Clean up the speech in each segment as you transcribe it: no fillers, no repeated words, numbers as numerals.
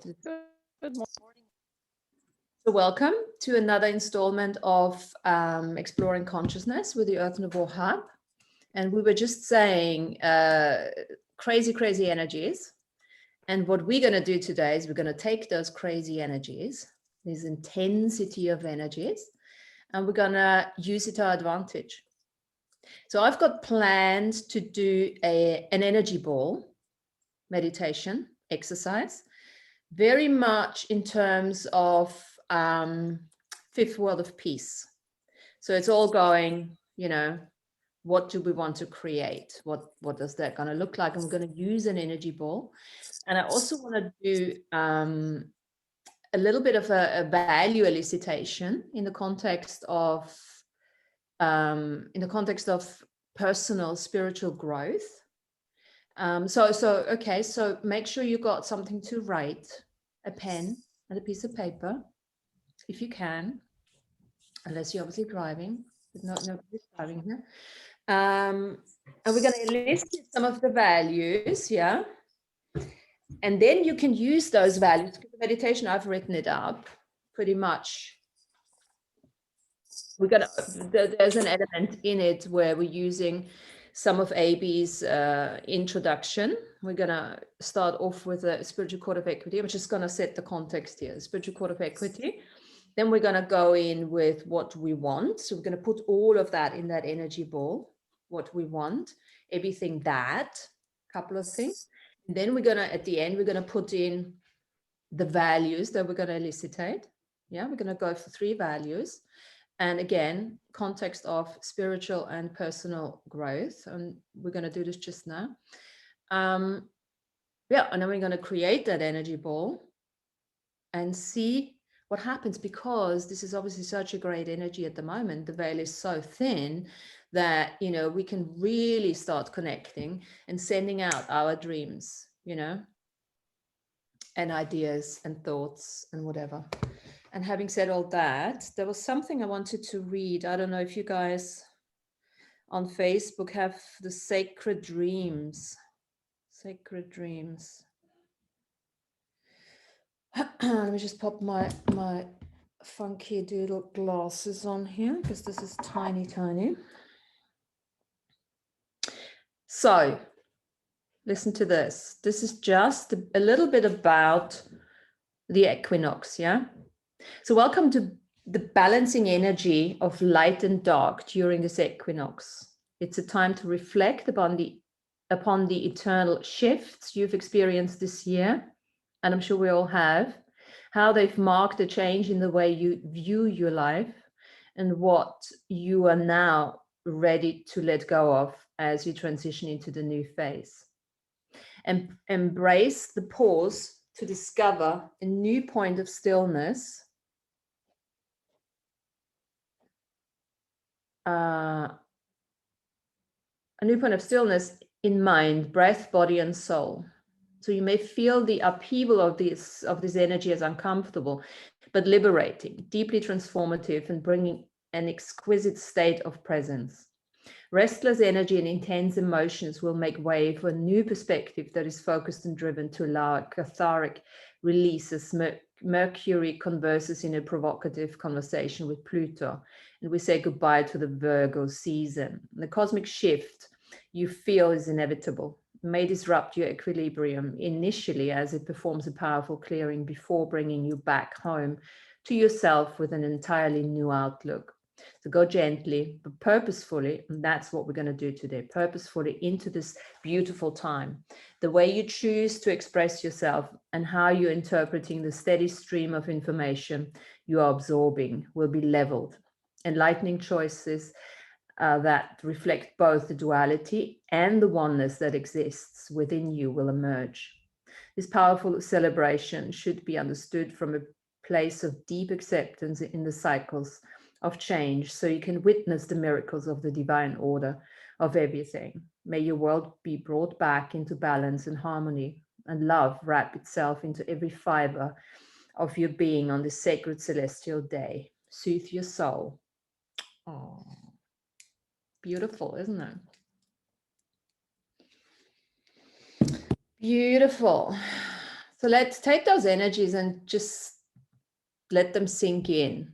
Good morning. So welcome to another installment of Exploring Consciousness with the Earth Nouveau Hub. And we were just saying crazy energies. And what we're going to do today is we're going to take those crazy energies, this intensity of energies, and we're going to use it to our advantage. So I've got planned to do an energy ball meditation exercise, very much in terms of fifth world of peace. So it's all going, what do we want to create? What does that going to look like? And we're going to use an energy ball. And I also want to do a little bit of a value elicitation in the context of personal spiritual growth. So make sure you got something to write, a pen and a piece of paper, if you can, unless you're obviously driving, but nobody's driving here. And we're going to list some of the values, yeah? And then you can use those values. For the meditation, I've written it up pretty much. There's an element in it where we're using some of AB's introduction. We're going to start off with a spiritual court of equity. I'm just going to set the context here, spiritual court of equity. Then we're going to go in with what we want. So we're going to put all of that in that energy ball, what we want, everything that, couple of things. And then we're going to, at the end, we're going to put in the values that we're going to elicitate. Yeah, we're going to go for 3 values. And again, context of spiritual and personal growth. And we're going to do this just now. And then we're going to create that energy ball and see what happens, because this is obviously such a great energy at the moment. The veil is so thin that, we can really start connecting and sending out our dreams, and ideas and thoughts and whatever. And having said all that, there was something I wanted to read. I don't know if you guys on Facebook have the sacred dreams. Sacred dreams. Let me just pop my funky doodle glasses on here, because this is tiny. So listen to this. This is just a little bit about the equinox, yeah? So welcome to the balancing energy of light and dark during this equinox. It's a time to reflect upon the eternal shifts you've experienced this year, and I'm sure we all have, how they've marked a change in the way you view your life and what you are now ready to let go of as you transition into the new phase. And embrace the pause to discover a new point of stillness. A new point of stillness in mind, breath, body, and soul. So you may feel the upheaval of this energy as uncomfortable, but liberating, deeply transformative, and bringing an exquisite state of presence. Restless energy and intense emotions will make way for a new perspective that is focused and driven to allow a cathartic release as Mercury converses in a provocative conversation with Pluto, and we say goodbye to the Virgo season. The cosmic shift you feel is inevitable. It may disrupt your equilibrium initially as it performs a powerful clearing before bringing you back home to yourself with an entirely new outlook. So go gently, but purposefully, and that's what we're going to do today, purposefully into this beautiful time. The way you choose to express yourself and how you're interpreting the steady stream of information you are absorbing will be leveled. Enlightening choices that reflect both the duality and the oneness that exists within you will emerge. This powerful celebration should be understood from a place of deep acceptance in the cycles of change, so you can witness the miracles of the divine order of everything. May your world be brought back into balance and harmony, and love wrap itself into every fiber of your being on this sacred celestial day. Soothe your soul. Oh, beautiful, isn't it? Beautiful. So let's take those energies and just let them sink in.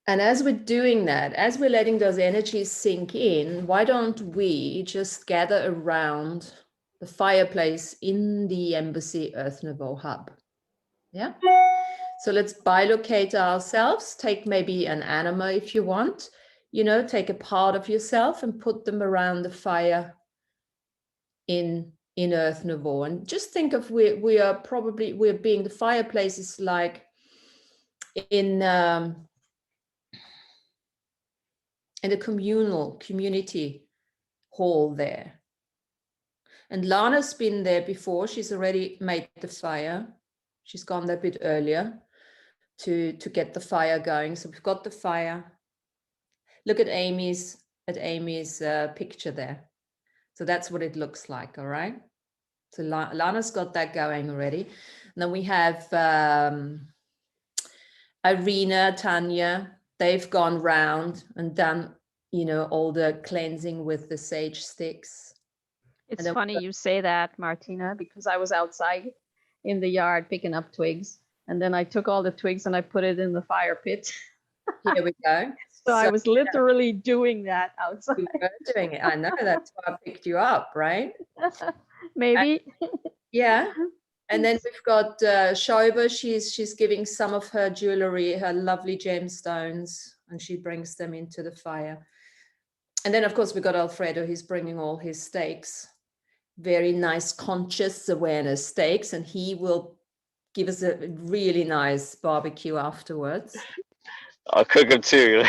And as we're doing that, as we're letting those energies sink in, why don't we just gather around the fireplace in the Embassy Earth Nouveau Hub? Yeah. So let's bilocate ourselves. Take maybe an animal if you want. You know, take a part of yourself and put them around the fire in Earth Nouveau. And just think of we're being, the fireplace is like in the community hall there. And Lana's been there before. She's already made the fire. She's gone there a bit earlier to get the fire going. So we've got the fire. Look at Amy's picture there. So that's what it looks like, all right? So Lana's got that going already. And then we have Irina, Tanya. They've gone round and done, you know, all the cleansing with the sage sticks. It's funny you say that, Martina, because I was outside in the yard picking up twigs, and then I took all the twigs and I put it in the fire pit. Here we go. So I was literally doing that outside. You were doing it. I know, that's why I picked you up, right? Maybe. Yeah. And then we've got Shoba. She's giving some of her jewelry, her lovely gemstones, and she brings them into the fire. And then, of course, we've got Alfredo. He's bringing all his steaks, very nice conscious awareness steaks, and he will give us a really nice barbecue afterwards. I'll cook them too.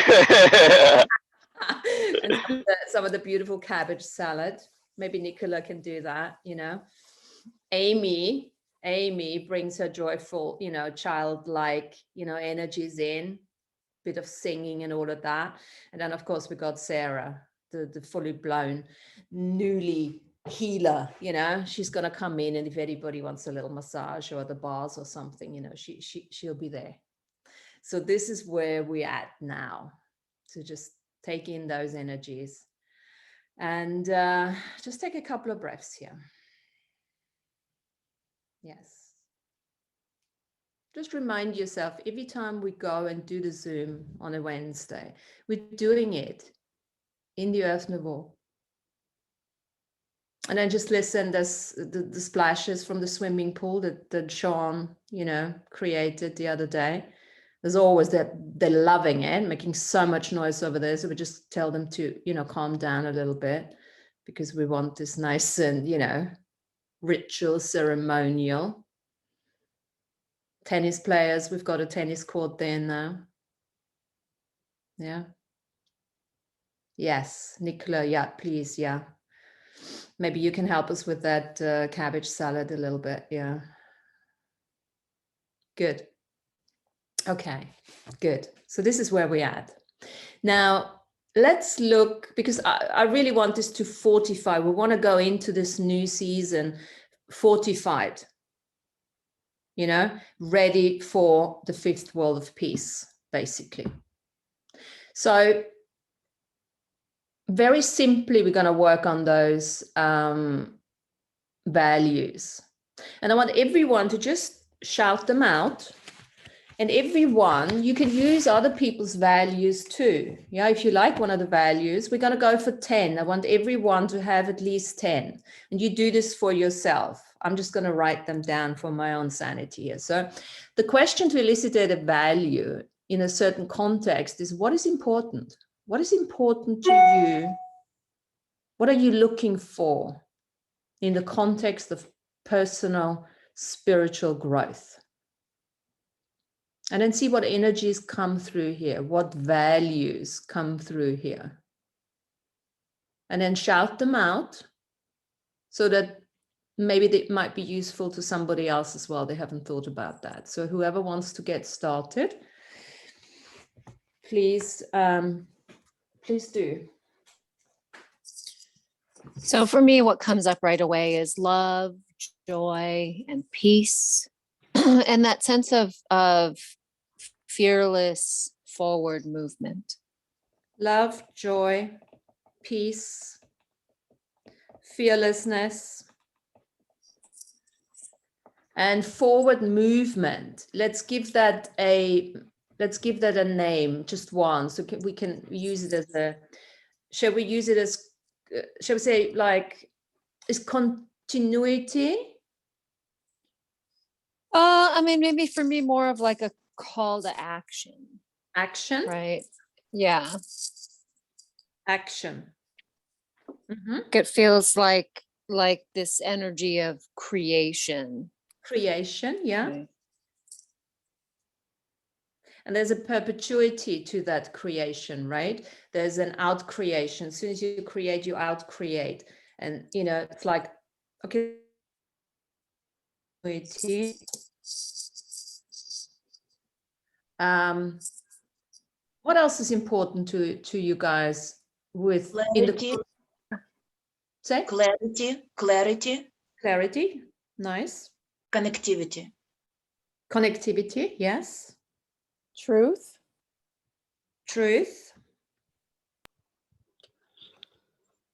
And some of the beautiful cabbage salad. Maybe Nicola can do that, you know. Amy brings her joyful, you know, childlike, you know, energies in, bit of singing and all of that. And then, of course, we got Sarah, the fully blown newly healer, you know. She's going to come in, and if anybody wants a little massage or the bars or something, you know, she'll be there. So this is where we're at now. So just take in those energies and just take a couple of breaths here. Yes. Just remind yourself, every time we go and do the Zoom on a Wednesday, we're doing it in the Earth Nouveau. And then just listen, there's the splashes from the swimming pool that Sean, you know, created the other day. There's always that they're loving it, making so much noise over there. So we just tell them to, you know, calm down a little bit, because we want this nice and, you know, ritual, ceremonial. Tennis players, we've got a tennis court there now. Yeah. Yes, Nicola, yeah, please, yeah. Maybe you can help us with that cabbage salad a little bit, yeah. Good. Okay, good. So this is where we're at. Now, let's look, because I really want this to fortify. We want to go into this new season fortified, you know, ready for the fifth world of peace, basically. So very simply, we're going to work on those values. And I want everyone to just shout them out. And everyone, you can use other people's values too. Yeah, if you like one of the values, we're going to go for 10. I want everyone to have at least 10. And you do this for yourself. I'm just going to write them down for my own sanity here. So the question to elicit a value in a certain context is, what is important? What is important to you? What are you looking for in the context of personal spiritual growth? And then see what energies come through here, what values come through here. And then shout them out so that maybe they might be useful to somebody else as well. They haven't thought about that. So whoever wants to get started, please, please do. So for me, what comes up right away is love, joy, and peace. And that sense of fearless forward movement. Love, joy, peace, fearlessness, and forward movement. Let's give that a name, just one, so we can use it as a, shall we use it as, shall we say, like, is continuity? I mean, maybe for me, more of like a call to action. Action. Right. Yeah. Action. It feels like this energy of creation. Creation, yeah. Right. And there's a perpetuity to that creation, right? There's an out creation. As soon as you create, you out create. And, you know, it's like, okay. What else is important to you guys with Clarity. Say? Clarity. Nice. Connectivity. Connectivity, yes. Truth. Truth.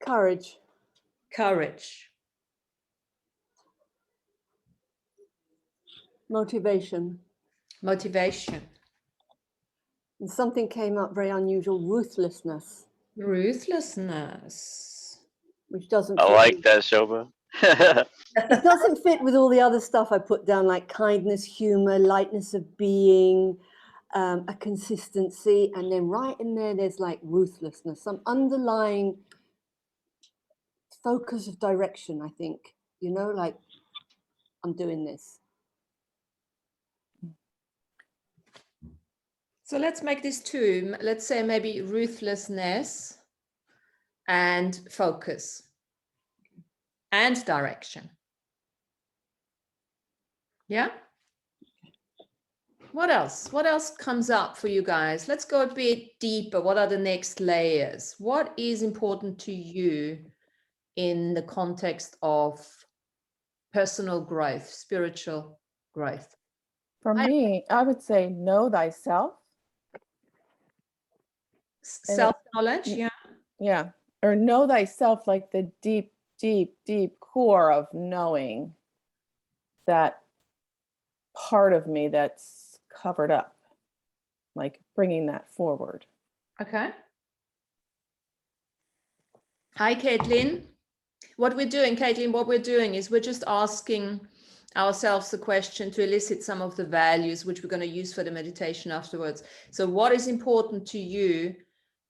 Courage. Courage. Motivation. Motivation. And something came up very unusual, ruthlessness, Ruthlessness. which doesn't I fit like with- that, Shobha. It doesn't fit with all the other stuff I put down, like kindness, humor, lightness of being, a consistency. And then right in there, there's like ruthlessness, some underlying focus of direction, I think, you know, like I'm doing this. So let's make this two. Let's say maybe ruthlessness and focus and direction. Yeah? What else? What else comes up for you guys? Let's go a bit deeper. What are the next layers? What is important to you in the context of personal growth, spiritual growth? For me, I would say know thyself. Self-knowledge, yeah. Yeah. Or know thyself, like the deep, deep, deep core of knowing that part of me that's covered up, like bringing that forward. Okay. Hi, Caitlin. What we're doing, Caitlin, what we're doing is we're just asking ourselves the question to elicit some of the values which we're going to use for the meditation afterwards. So what is important to you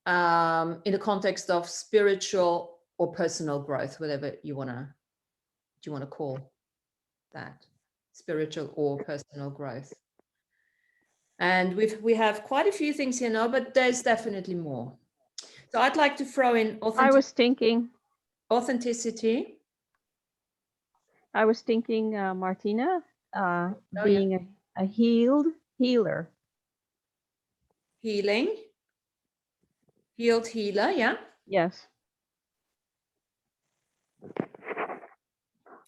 in the context of spiritual or personal growth, whatever you want to call that, spiritual or personal growth? And we have quite a few things here now, but there's definitely more. So I'd like to throw in I was thinking, authenticity. Martina, yeah. being a healer. Healing. Healed healer, yeah. Yes.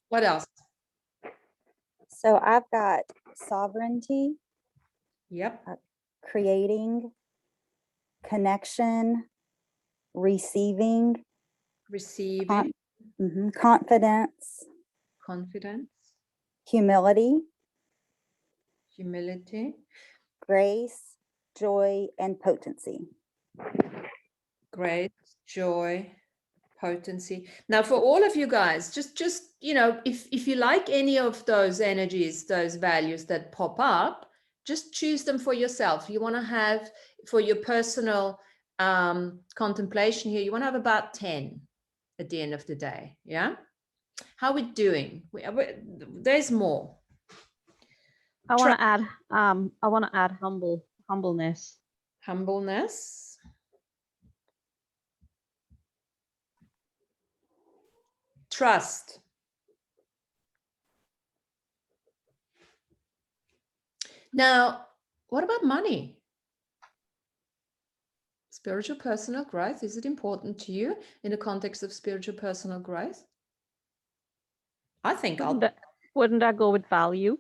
What else? So I've got sovereignty, Yep. creating, connection, receiving, Receiving. confidence, Confidence. humility, Humility. grace, joy, and potency. Great. Joy. Potency. Now, for all of you guys, just you know, if you like any of those energies, those values that pop up, just choose them for yourself. You want to have for your personal contemplation here, you want to have about 10 at the end of the day. Yeah. How are we doing? There's more. I want to add humbleness. Humbleness. Trust. Now, what about money? Spiritual personal growth, is it important to you in the context of spiritual personal growth? I think Wouldn't that go with value?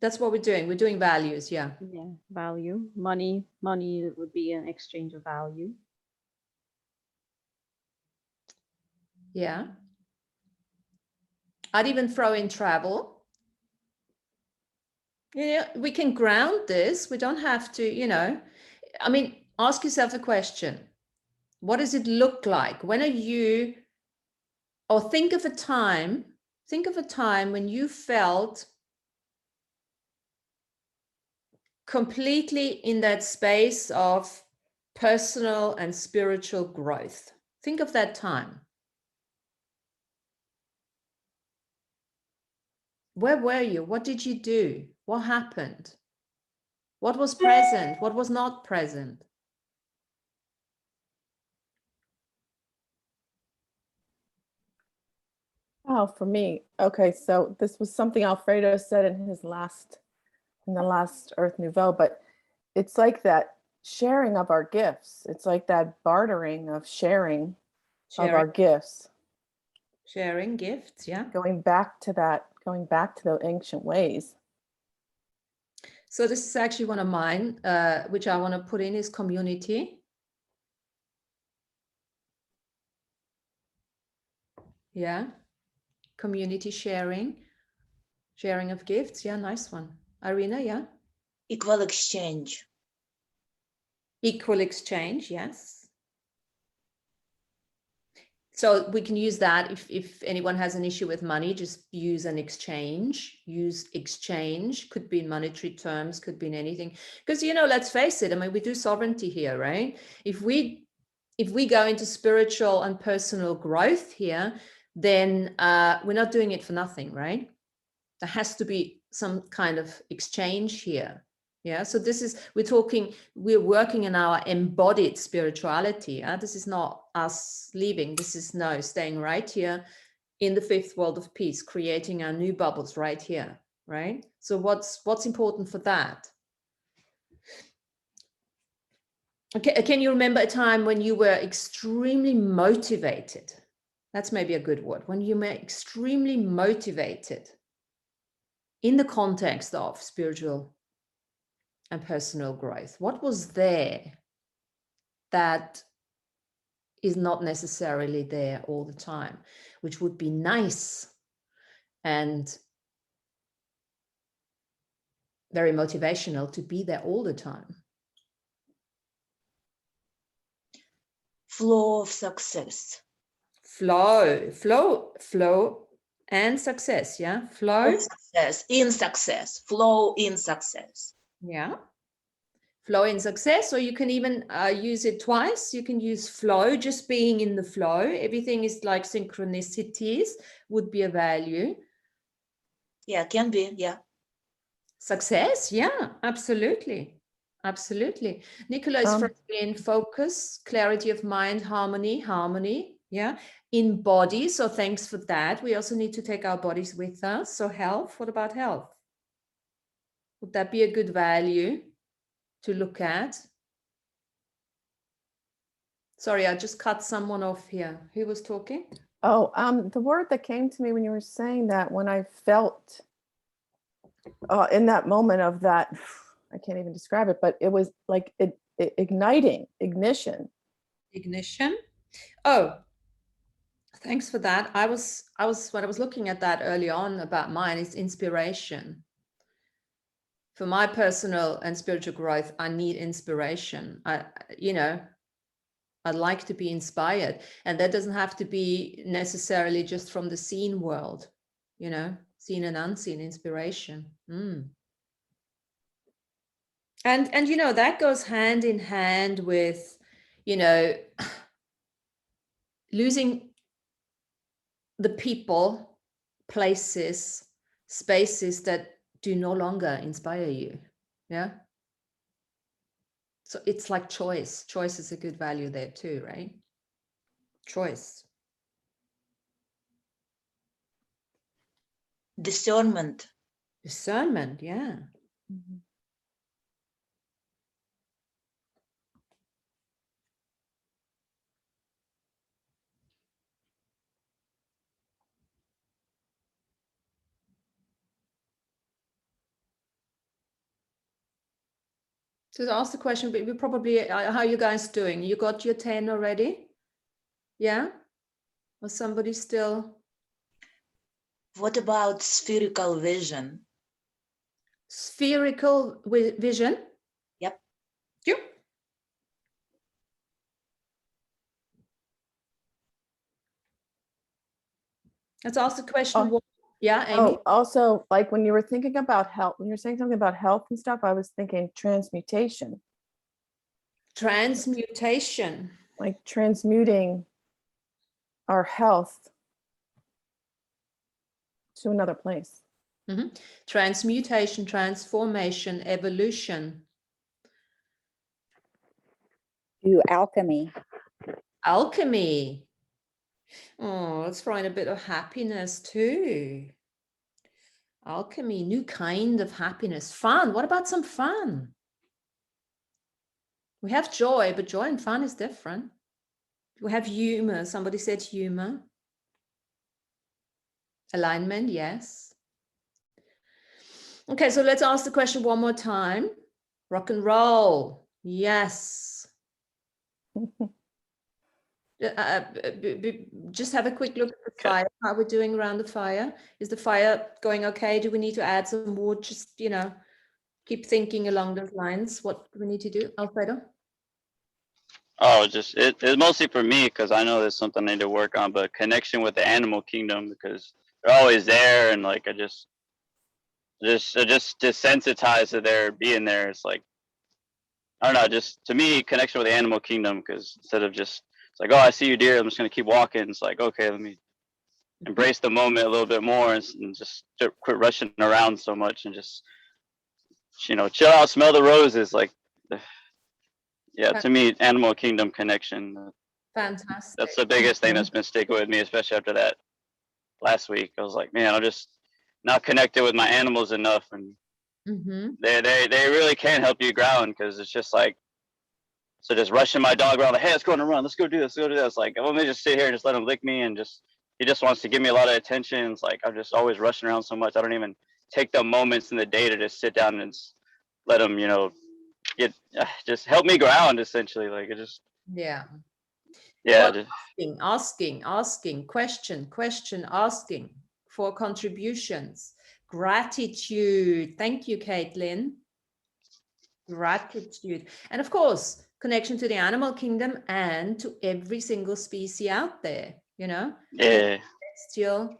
that's what we're doing. We're doing values, yeah. Yeah, value. Money would be an exchange of value. Yeah. I'd even throw in travel. Yeah, we can ground this. We don't have to, I mean, ask yourself a question. What does it look like? When are you, or think of a time when you felt completely in that space of personal and spiritual growth. Think of that time. Where were you? What did you do? What happened? What was present? What was not present? Oh, for me, okay, so this was something Alfredo said in the last Earth Nouveau, but it's like that sharing of our gifts. It's like that bartering of sharing of our gifts. Sharing gifts, yeah. Going back to the ancient ways. So this is actually one of mine, which I want to put in is community. Yeah. Community sharing of gifts. Yeah, nice one. Irina, yeah. Equal exchange. Equal exchange, yes. So we can use that if anyone has an issue with money, just use an exchange. Use exchange, could be in monetary terms, could be in anything. Because, let's face it, I mean, we do sovereignty here, right? If we go into spiritual and personal growth here, then we're not doing it for nothing, right? There has to be some kind of exchange here. Yeah, so we're working in our embodied spirituality. This is not us leaving. This is staying right here in the fifth world of peace, creating our new bubbles right here, right? So what's important for that? Okay, can you remember a time when you were extremely motivated? That's maybe a good word. When you were extremely motivated in the context of spiritual and personal growth. What was there that is not necessarily there all the time, which would be nice and very motivational to be there all the time? Flow of success. Flow and success. Yeah, flow. Flow in success. Yeah. Flow in success, or you can even use it twice. You can use flow, just being in the flow. Everything is like synchronicities would be a value. Yeah, can be, yeah. Success, yeah, absolutely. Absolutely. Nicola is in focus, clarity of mind, harmony, yeah, in body. So thanks for that. We also need to take our bodies with us. So health, what about health? Would that be a good value to look at? Sorry, I just cut someone off here. Who was talking? Oh, the word that came to me when you were saying that, when I felt in that moment of that, I can't even describe it, but it was like ignition. Ignition. Oh, thanks for that. I was when I was looking at that early on about mine, it's inspiration. For my personal and spiritual growth, I need inspiration. I'd like to be inspired, and that doesn't have to be necessarily just from the seen world, seen and unseen inspiration. And that goes hand in hand with losing the people, places, spaces that do no longer inspire you. Yeah. So it's like choice. Choice is a good value there too, right? Choice. Discernment. Discernment, yeah. Mm-hmm. So to ask the question, but we probably, how are you guys doing? You got your 10 already? Yeah? Was somebody still? What about spherical vision? Spherical vision? Yep. You? Let's ask the question. Oh. Yeah, Amy? Oh, also, like when you were thinking about health, when you're saying something about health and stuff, I was thinking transmutation, Transmutation. like transmuting our health to another place. Transmutation, transformation, evolution. Do alchemy. Alchemy. Oh, let's find a bit of happiness too. Alchemy, new kind of happiness. Fun. What about some fun? We have joy, but joy and fun is different. We have humor. Somebody said humor. Alignment, yes. Okay, so let's ask the question one more time. Rock and roll, yes. Just have a quick look at the fire. How we're doing around the fire. Is the fire going okay? Do we need to add some wood? Just, keep thinking along those lines. What do we need to do, Alfredo? Oh, just it's mostly for me because I know there's something I need to work on, but connection with the animal kingdom because they're always there, and like I just desensitized to their being there. It's like I don't know, just to me connection with the animal kingdom because instead of just it's like, oh, I see you, deer, I'm just gonna keep walking. It's like, okay, let me embrace the moment a little bit more and just quit rushing around so much and just chill out, smell the roses. Like, yeah, to me, animal kingdom connection. Fantastic. That's the biggest thing that's been sticking with me, especially after that last week. I was like, man, I'm just not connected with my animals enough, and they really can help you ground because it's just like, so just rushing my dog around, like, hey, let's go on a run, let's go do this, let's go do that. It's like, let me just sit here and just let him lick me, and he just wants to give me a lot of attention. It's like I'm just always rushing around so much. I don't even take the moments in the day to just sit down and let him, just help me ground essentially. Like it just asking question, asking for contributions, gratitude. Thank you, Caitlin. Gratitude, and of course connection to the animal kingdom and to every single species out there, still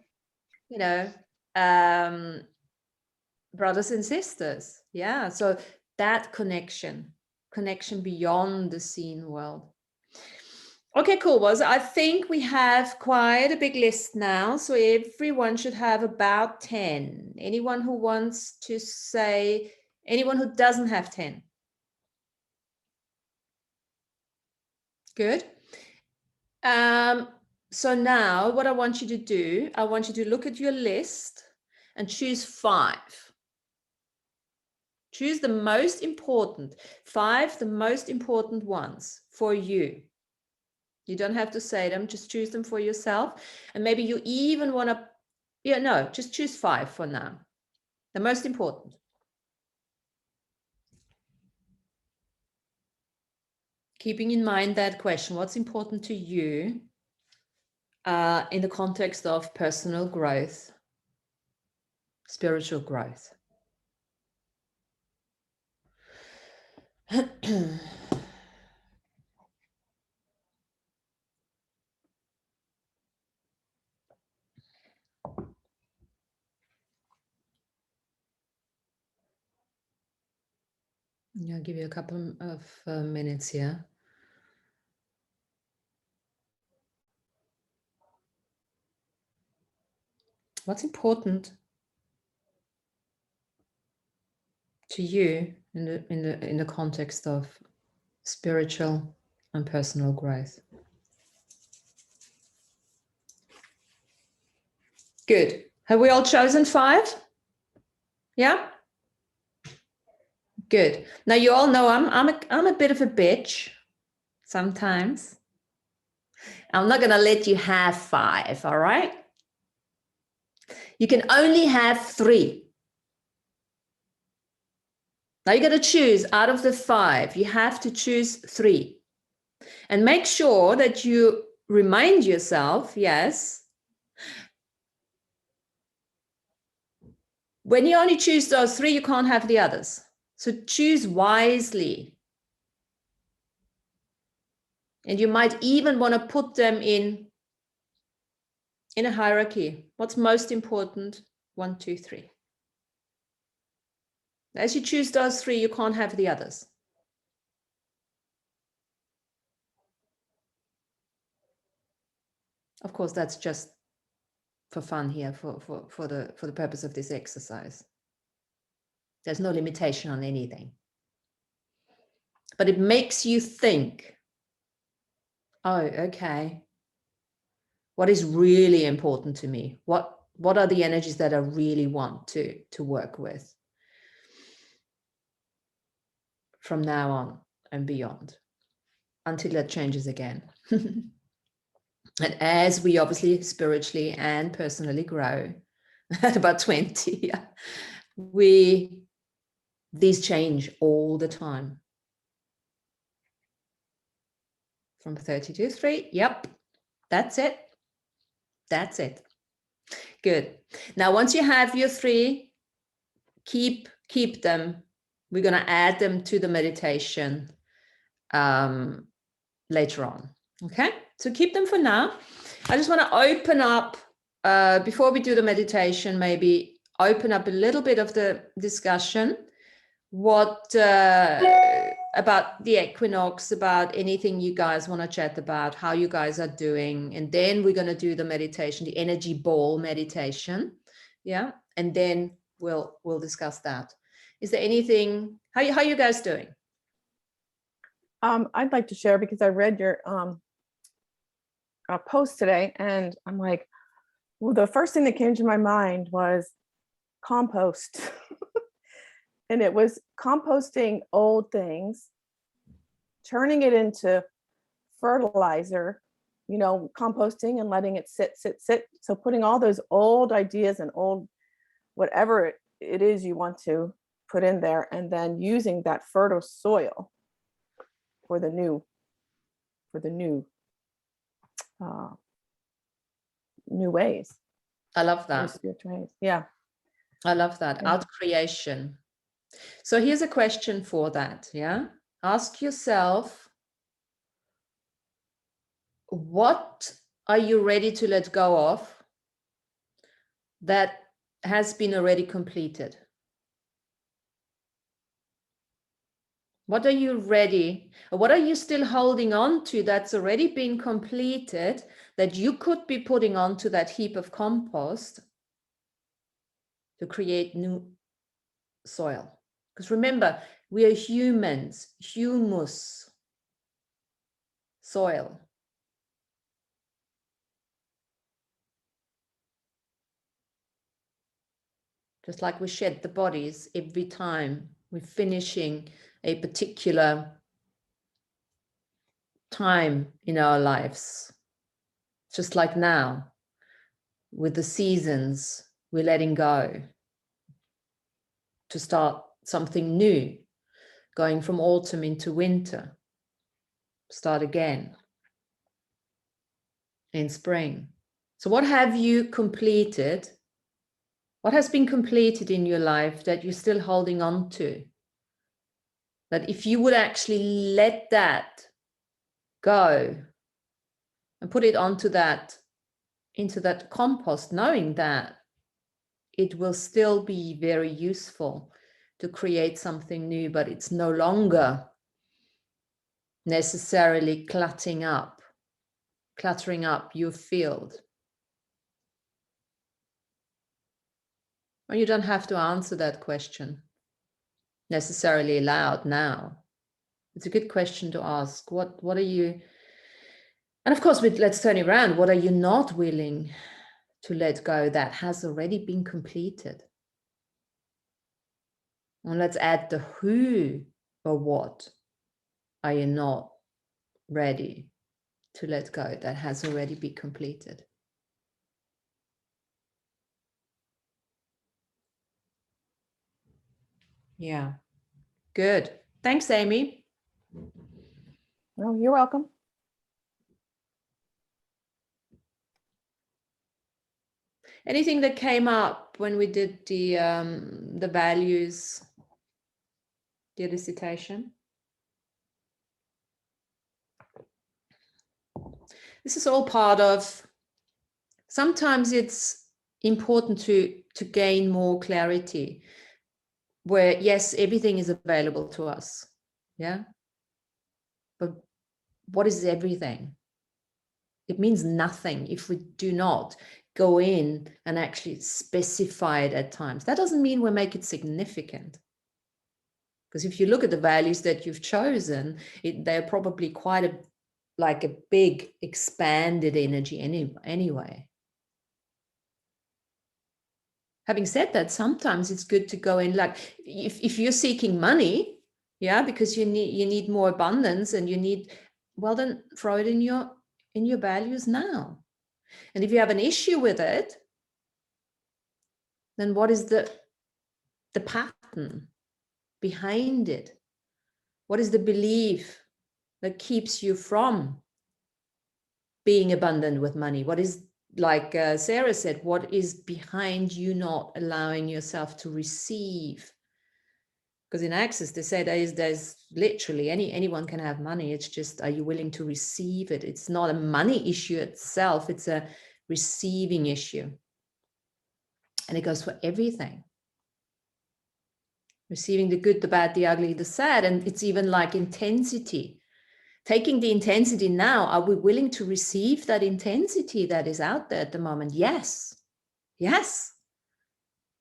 brothers and sisters. Yeah, so that connection beyond the seen world. Okay, cool. Well, I think we have quite a big list now, so everyone should have about 10. Anyone who wants to say, anyone who doesn't have 10? Good. So now what I want you to do, I want you to look at your list and choose 5. Choose the most important, 5, the most important ones for you. You don't have to say them, just choose them for yourself. And maybe you even want to, just choose 5 for now. The most important. Keeping in mind that question, what's important to you in the context of personal growth, spiritual growth? I'll give you a couple of minutes here. What's important to you in the context of spiritual and personal growth? Good. Have we all chosen 5? Yeah. Good. Now you all know I'm a bit of a bitch sometimes. I'm not going to let you have 5, all right? You can only have 3. Now you got to choose out of the 5. You have to choose 3. And make sure that you remind yourself, yes, when you only choose those three, you can't have the others. So choose wisely. And you might even want to put them in a hierarchy. What's most important? 1, 2, 3. As you choose those three, you can't have the others. Of course, that's just for fun here, for the purpose of this exercise. There's no limitation on anything. But it makes you think, oh, okay, what is really important to me? What are the energies that I really want to work with from now on and beyond, until that changes again. And as we obviously spiritually and personally grow at about 20, these change all the time. From 30 to 3, yep, that's it. That's it. Good. Now, once you have your 3, keep them. We're going to add them to the meditation later on. Okay, so keep them for now. I just want to open up, before we do the meditation, maybe open up a little bit of the discussion. What about the equinox, about anything you guys want to chat about, how you guys are doing. And then we're going to do the meditation, the energy ball meditation. Yeah. And then we'll discuss that. Is there anything, how you guys doing? I'd like to share, because I read your post today, and I'm like, well, the first thing that came to my mind was compost. And it was composting old things, turning it into fertilizer, composting and letting it sit. So putting all those old ideas and old whatever it is you want to put in there, and then using that fertile soil for the new new ways. I love that. New spiritual ways. Yeah. I love that. Yeah. Out creation. So here's a question for that. Yeah. Ask yourself, what are you ready to let go of that has been already completed? What are you ready? Or what are you still holding on to that's already been completed, that you could be putting onto that heap of compost to create new soil? Because remember, we are humans, humus, soil. Just like we shed the bodies every time we're finishing a particular time in our lives. Just like now, with the seasons, we're letting go to start something new, going from autumn into winter, start again in spring. So what have you completed? What has been completed in your life that you're still holding on to? That if you would actually let that go and put it into that compost, knowing that it will still be very useful to create something new, but it's no longer necessarily cluttering up your field. Or you don't have to answer that question necessarily aloud now. It's a good question to ask. What are you, and of course, let's turn it around. What are you not willing to let go that has already been completed? And let's add the who or what are you not ready to let go that has already been completed? Yeah, good. Thanks, Amy. Well, you're welcome. Anything that came up when we did the values, the elicitation? This is all part of, sometimes it's important to gain more clarity, where yes, everything is available to us. Yeah. But what is everything? It means nothing if we do not go in and actually specify it at times. That doesn't mean we make it significant. Because if you look at the values that you've chosen, they're probably quite a big expanded energy anyway. Having said that, sometimes it's good to go in, like if you're seeking money, yeah, because you need more abundance and you need, well, then throw it in your values now. And if you have an issue with it, then what is the pattern behind it? What is the belief that keeps you from being abundant with money? What is, like Sarah said, what is behind you not allowing yourself to receive? Because in Access, they say there's literally anyone can have money. It's just, are you willing to receive it? It's not a money issue itself. It's a receiving issue. And it goes for everything. Receiving the good, the bad, the ugly, the sad. And it's even like intensity. Taking the intensity now, are we willing to receive that intensity that is out there at the moment? Yes. Yes.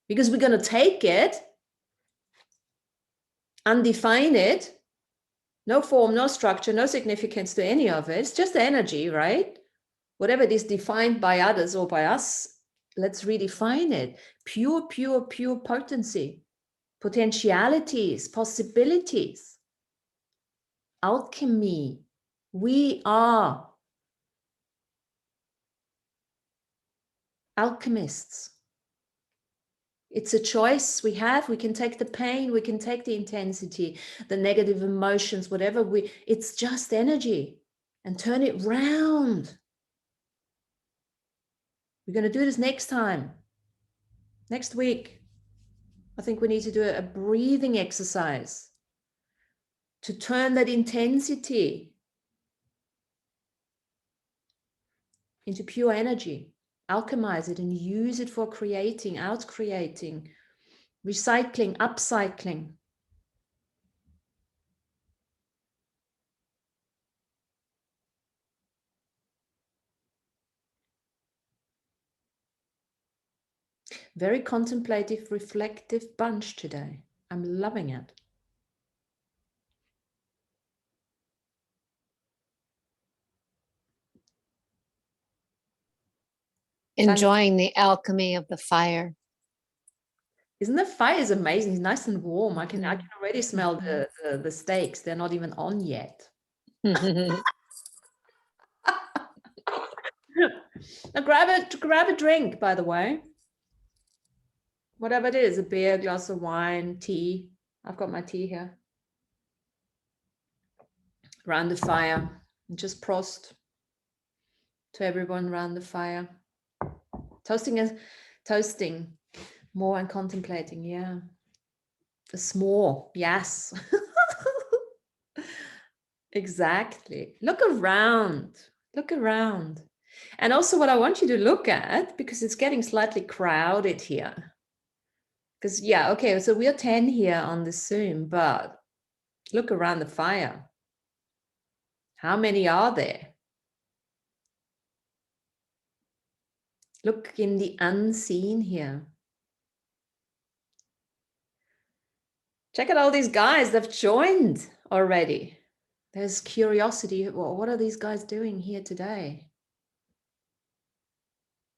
Because we're going to take it, undefine it, no form, no structure, no significance to any of it. It's just energy, right? Whatever it is defined by others or by us, let's redefine it. Pure, pure, pure potency, potentialities, possibilities, alchemy. We are alchemists. It's a choice we have. We can take the pain, we can take the intensity, the negative emotions, whatever it's just energy, and turn it round. We're going to do this next time, next week. I think we need to do a breathing exercise to turn that intensity into pure energy, alchemize it and use it for creating, out-creating, recycling, upcycling. Very contemplative, reflective bunch today. I'm loving it. Enjoying the alchemy of the fire. Isn't the fire is amazing? It's nice and warm. I can already smell the steaks. They're not even on yet. Now grab a drink, by the way. Whatever it is, a beer, glass of wine, tea. I've got my tea here. Around the fire. Just prost to everyone around the fire. Toasting more and contemplating, yeah. A s'more, yes. Exactly. Look around. And also what I want you to look at, because it's getting slightly crowded here. Because, yeah, okay, so we're 10 here on the Zoom, but look around the fire. How many are there? Look in the unseen here. Check out all these guys, they've joined already. There's curiosity. Well, what are these guys doing here today?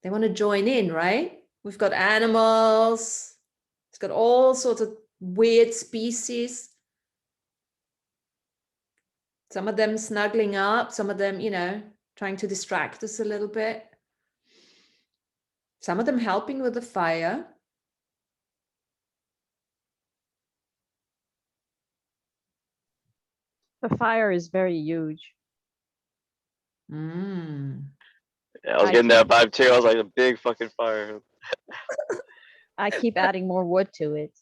They want to join in, right? We've got animals. It's got all sorts of weird species. Some of them snuggling up, some of them, trying to distract us a little bit. Some of them helping with the fire. The fire is very huge. Yeah, I was getting that vibe too. I was like a big fucking fire. I keep adding more wood to it.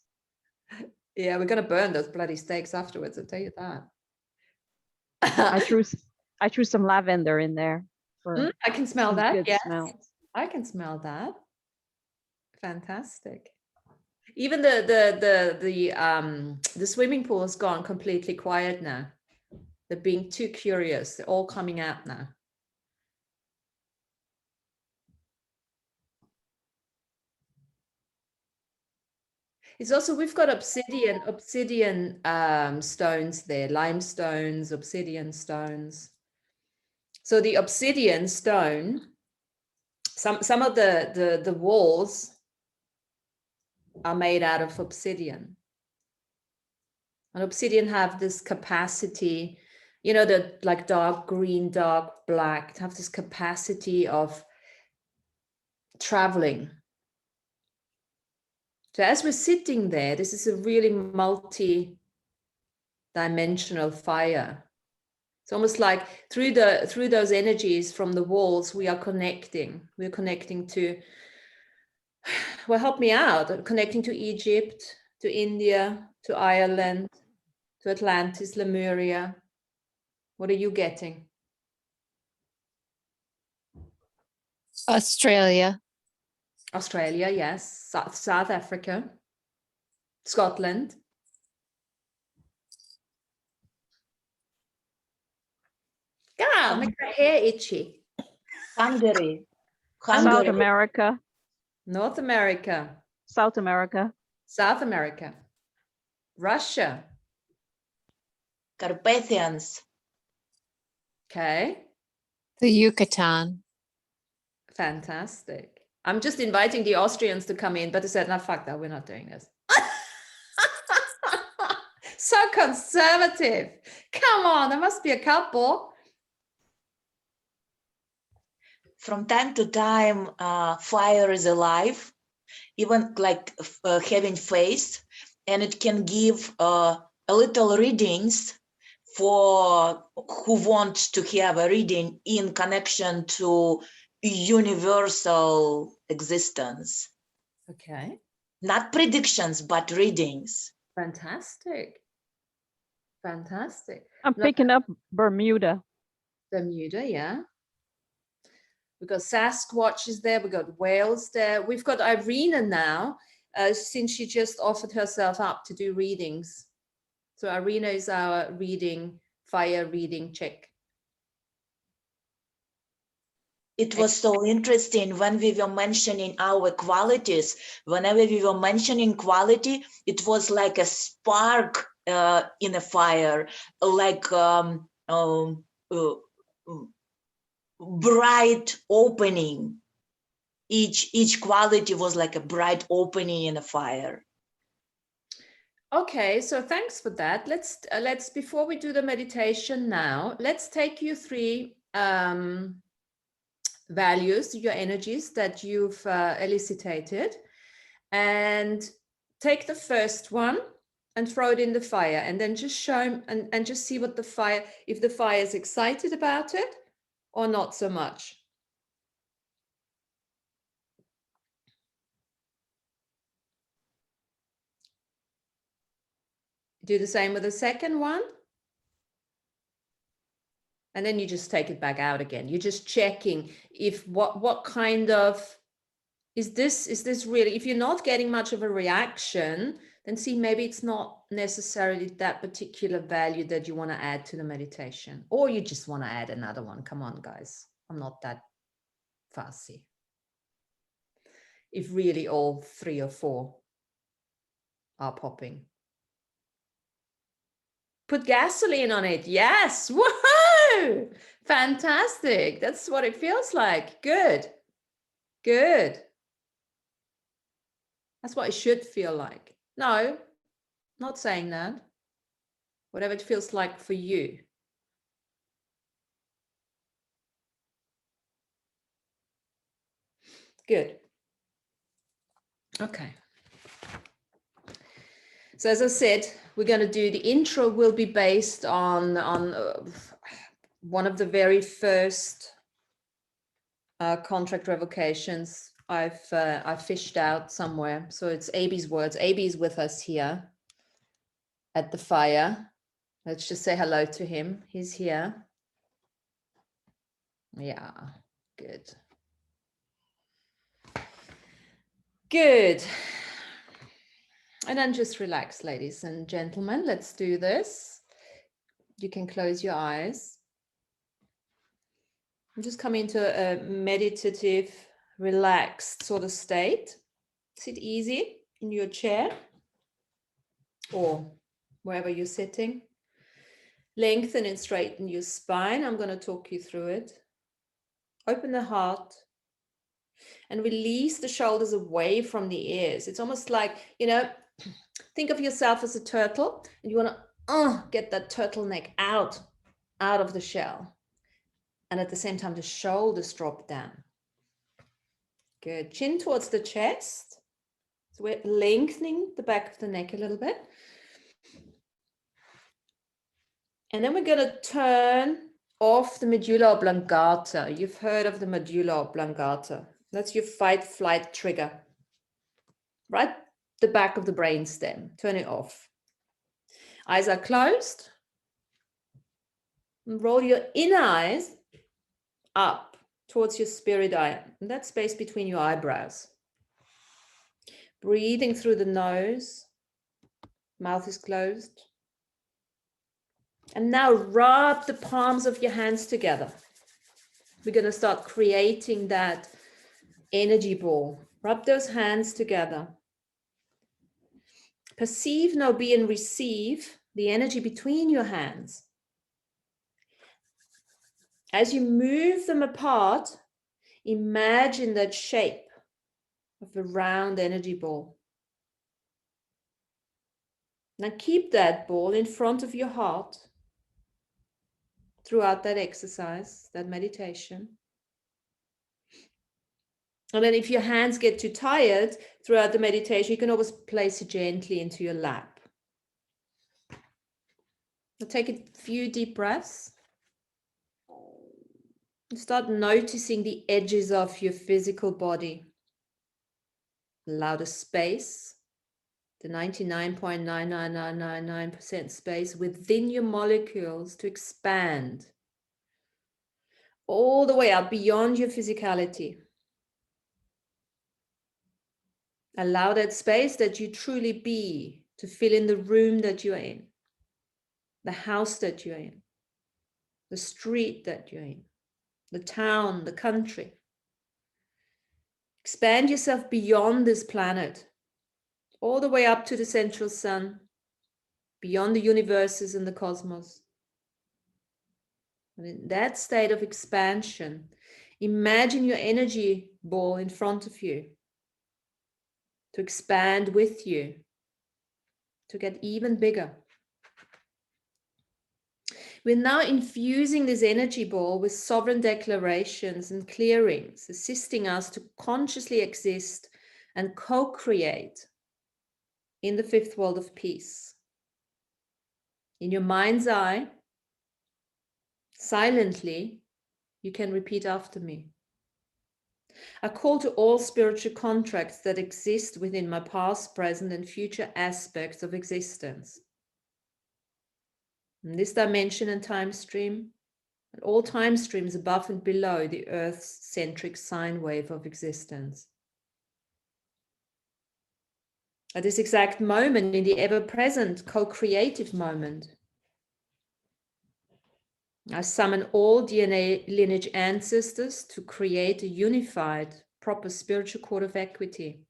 Yeah, we're gonna burn those bloody steaks afterwards, I'll tell you that. I threw some lavender in there for I can smell some that. good Yes, smells. I can smell that. Fantastic. Even the swimming pool has gone completely quiet now. They're being too curious. They're all coming out now. It's also, we've got obsidian stones there, limestones, obsidian stones. So the obsidian stone, some of the walls are made out of obsidian. And obsidian have this capacity, you know, the like dark green, dark black, have this capacity of traveling. So as we're sitting there, this is a really multi-dimensional fire. It's almost like through those energies from the walls, we are connecting. We're connecting to, well, help me out, connecting to Egypt, to India, to Ireland, to Atlantis, Lemuria. What are you getting? Australia. Australia, yes. South Africa, Scotland. God, make my hair itchy. Hungary. South America. North America. South America. South America. Russia. Carpathians. Okay. The Yucatan. Fantastic. I'm just inviting the Austrians to come in, but they said, no, fuck that, we're not doing this. So conservative. Come on, there must be a couple. From time to time, fire is alive, even like having face, and it can give a little readings for who want to have a reading in connection to universal existence. Okay. Not predictions, but readings. Fantastic. Fantastic. I'm picking up Bermuda. Bermuda, yeah. We've got Sasquatch is there. We've got whales there. We've got Irina now, since she just offered herself up to do readings. So Irina is our fire reading check. It was so interesting when we were mentioning our qualities. Whenever we were mentioning quality, it was like a spark in a fire, like bright opening. Each quality was like a bright opening in a fire. Okay, so thanks for that. Let's before we do the meditation now, let's take you three values, your energies that you've elicited, and take the first one and throw it in the fire, and then just show and just see what the fire, if the fire is excited about it or not so much. Do the same with the second one. And then you just take it back out again. You're just checking if what kind of, is this really, if you're not getting much of a reaction, then see, maybe it's not necessarily that particular value that you want to add to the meditation, or you just want to add another one. Come on, guys. I'm not that fussy. If really all 3 or 4 are popping. Put gasoline on it. Yes. Woohoo! Fantastic. That's what it feels like. Good. Good. That's what it should feel like. No, not saying that. Whatever it feels like for you. Good. Okay. So as I said, we're going to do the intro will be based on one of the very first contract revocations I've fished out somewhere. So it's AB's words. AB is with us here at the fire. Let's just say hello to him. He's here. Yeah, good. Good. And then just relax, ladies and gentlemen. Let's do this. You can close your eyes. And just come into a meditative, relaxed sort of state. Sit easy in your chair or wherever you're sitting. Lengthen and straighten your spine. I'm going to talk you through it. Open the heart and release the shoulders away from the ears. It's almost like, think of yourself as a turtle and you want to get that turtleneck out of the shell. And at the same time, the shoulders drop down. Good. Chin towards the chest. So we're lengthening the back of the neck a little bit. And then we're going to turn off the medulla oblongata. You've heard of the medulla oblongata. That's your fight, flight trigger. Right? The back of the brainstem. Turn it off. Eyes are closed. And roll your inner eyes up towards your spirit eye. And that space between your eyebrows. Breathing through the nose. Mouth is closed. And now rub the palms of your hands together. We're going to start creating that energy ball. Rub those hands together. Perceive, know, be, and receive the energy between your hands. As you move them apart, imagine that shape of a round energy ball. Now keep that ball in front of your heart throughout that exercise, that meditation. And then if your hands get too tired throughout the meditation, you can always place it gently into your lap. Now take a few deep breaths. And start noticing the edges of your physical body. Allow the space, the 99.99999% space within your molecules to expand all the way up beyond your physicality. Allow that space that you truly be to fill in the room that you're in, the house that you're in, the street that you're in, the town, the country. Expand yourself beyond this planet, all the way up to the central sun, beyond the universes and the cosmos. And in that state of expansion, imagine your energy ball in front of you to expand with you, to get even bigger. We're now infusing this energy ball with sovereign declarations and clearings, assisting us to consciously exist and co-create in the fifth world of peace. In your mind's eye, silently, you can repeat after me. I call to all spiritual contracts that exist within my past, present, and future aspects of existence. In this dimension and time stream, and all time streams above and below the Earth's centric sine wave of existence. At this exact moment, in the ever-present co-creative moment, I summon all DNA lineage ancestors to create a unified, proper spiritual court of equity.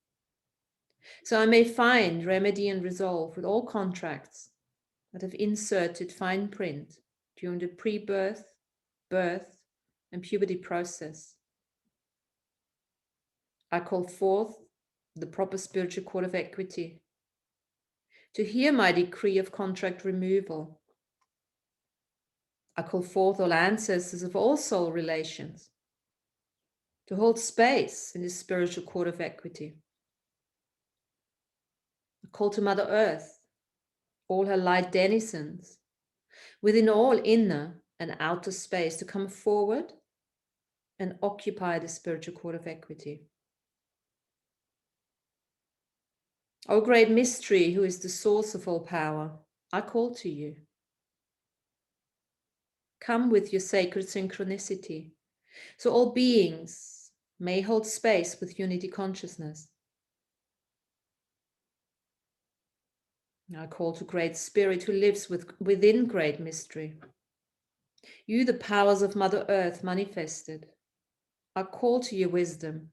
So I may find remedy and resolve with all contracts that have inserted fine print during the pre-birth, birth, and puberty process. I call forth the proper spiritual court of equity to hear my decree of contract removal. I call forth all ancestors of all soul relations to hold space in this spiritual court of equity. I call to Mother Earth, all her light denizens, within all inner and outer space to come forward and occupy the spiritual cord of equity. O great mystery, who is the source of all power, I call to you. Come with your sacred synchronicity, so all beings may hold space with unity consciousness. I call to Great Spirit who lives within great mystery. You, the powers of Mother Earth manifested, I call to your wisdom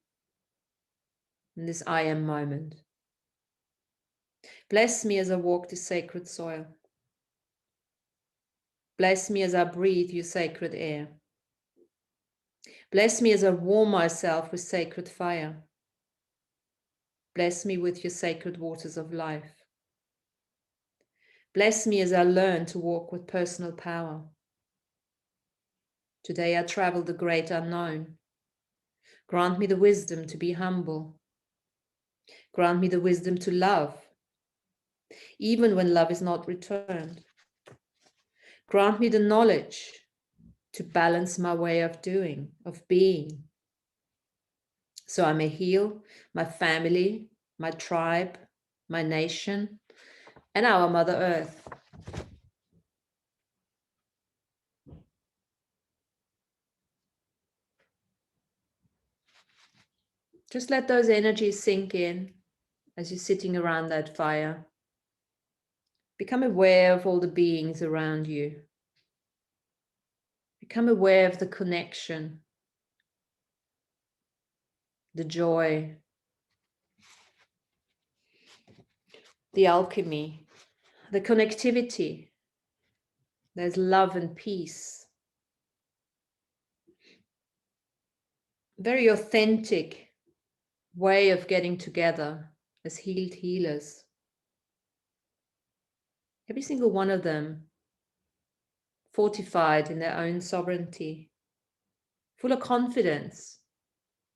in this I am moment. Bless me as I walk this sacred soil. Bless me as I breathe your sacred air. Bless me as I warm myself with sacred fire. Bless me with your sacred waters of life. Bless me as I learn to walk with personal power. Today I travel the great unknown. Grant me the wisdom to be humble. Grant me the wisdom to love, even when love is not returned. Grant me the knowledge to balance my way of doing, of being, so I may heal my family, my tribe, my nation, and our Mother Earth. Just let those energies sink in as you're sitting around that fire. Become aware of all the beings around you. Become aware of the connection, the joy, the alchemy, the connectivity. There's love and peace. Very authentic way of getting together as healed healers. Every single one of them fortified in their own sovereignty, full of confidence,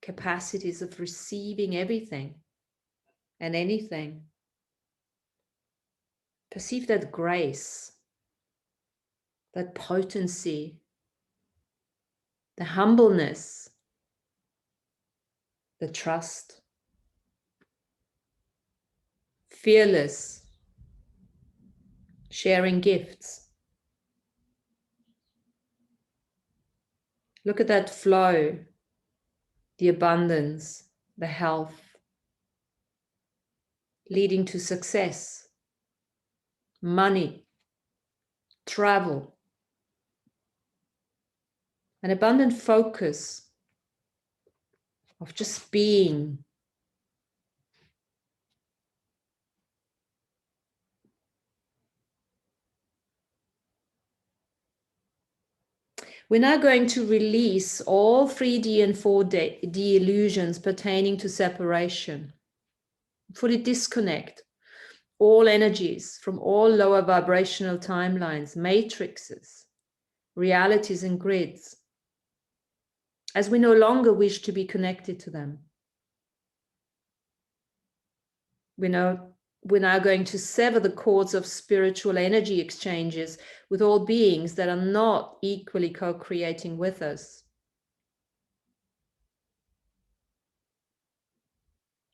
capacities of receiving everything and anything. Perceive that grace, that potency, the humbleness, the trust, fearless, sharing gifts. Look at that flow, the abundance, the health, leading to success, money, travel, an abundant focus of just being. We're now going to release all 3D and 4D illusions pertaining to separation. Fully disconnect all energies from all lower vibrational timelines, matrices, realities and grids, as we no longer wish to be connected to them. We're now going to sever the cords of spiritual energy exchanges with all beings that are not equally co-creating with us.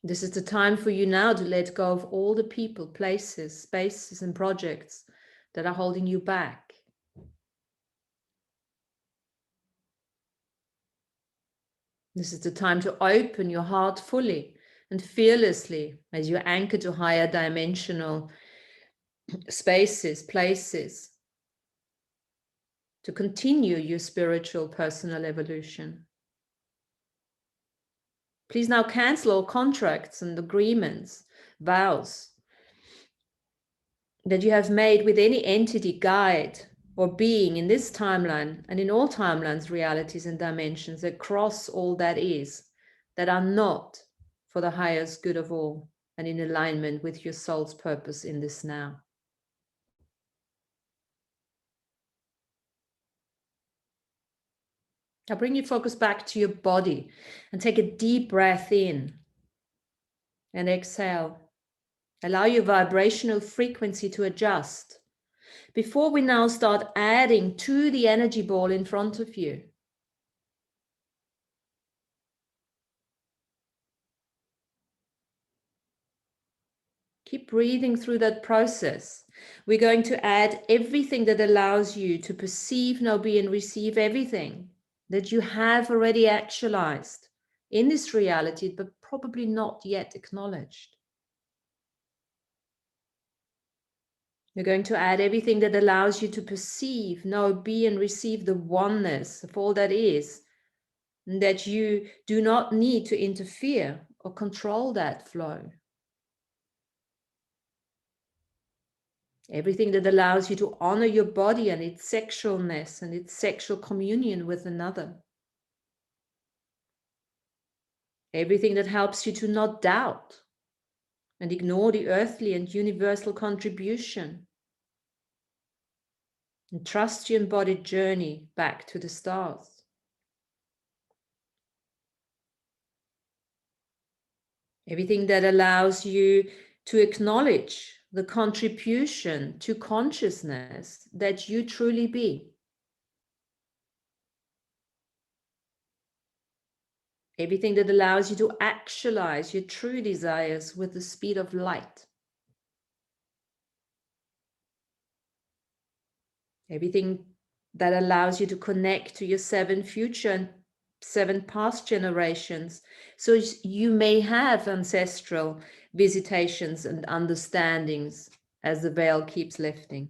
This is the time for you now to let go of all the people, places, spaces, and projects that are holding you back. This is the time to open your heart fully and fearlessly as you anchor to higher dimensional spaces, places, to continue your spiritual personal evolution. Please now cancel all contracts and agreements, vows that you have made with any entity, guide, or being in this timeline and in all timelines, realities, and dimensions that cross all that is, that are not for the highest good of all and in alignment with your soul's purpose in this now. Now bring your focus back to your body and take a deep breath in and exhale. Allow your vibrational frequency to adjust before we now start adding to the energy ball in front of you. Keep breathing through that process. We're going to add everything that allows you to perceive, know, be, and receive everything that you have already actualized in this reality, but probably not yet acknowledged. You're going to add everything that allows you to perceive, know, be, and receive the oneness of all that is, and that you do not need to interfere or control that flow. Everything that allows you to honor your body and its sexualness and its sexual communion with another. Everything that helps you to not doubt and ignore the earthly and universal contribution, and trust your embodied journey back to the stars. Everything that allows you to acknowledge the contribution to consciousness that you truly be. Everything that allows you to actualize your true desires with the speed of light. Everything that allows you to connect to your 7 future and 7 past generations, so you may have ancestral visitations and understandings as the veil keeps lifting.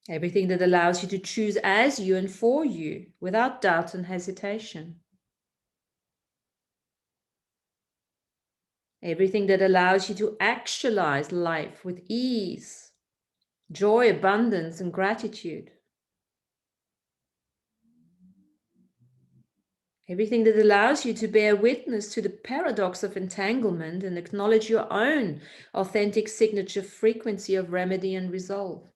Everything that allows you to choose as you and for you without doubt and hesitation. Everything that allows you to actualize life with ease, joy, abundance, and gratitude. Everything that allows you to bear witness to the paradox of entanglement and acknowledge your own authentic signature frequency of remedy and resolve.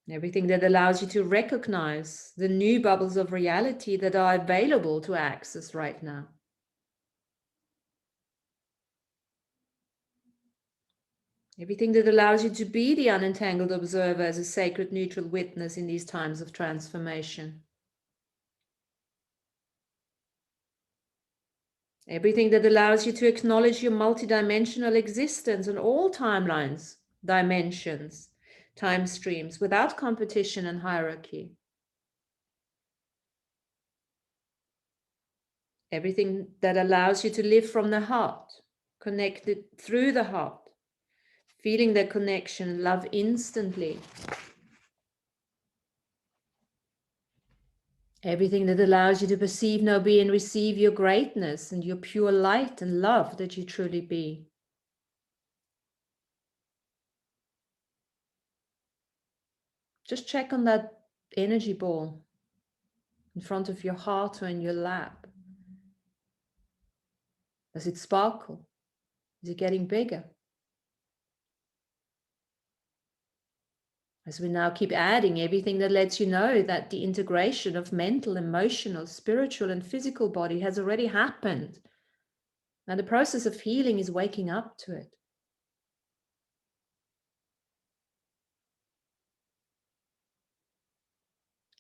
Everything that allows you to recognize the new bubbles of reality that are available to access right now. Everything that allows you to be the unentangled observer as a sacred neutral witness in these times of transformation. Everything that allows you to acknowledge your multidimensional existence on all timelines, dimensions, time streams, without competition and hierarchy. Everything that allows you to live from the heart, connected through the heart, feeling that connection, love instantly. Everything that allows you to perceive, know, be, and receive your greatness and your pure light and love that you truly be. Just check on that energy ball in front of your heart or in your lap. Does it sparkle? Is it getting bigger? As we now keep adding everything that lets you know that the integration of mental, emotional, spiritual, and physical body has already happened. And the process of healing is waking up to it.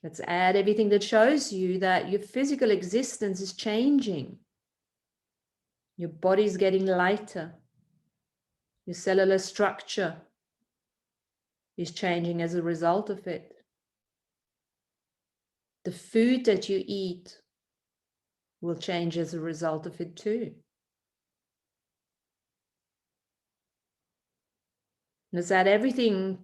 Let's add everything that shows you that your physical existence is changing. Your body's getting lighter. Your cellular structure is changing as a result of it. The food that you eat will change as a result of it too. Let's add everything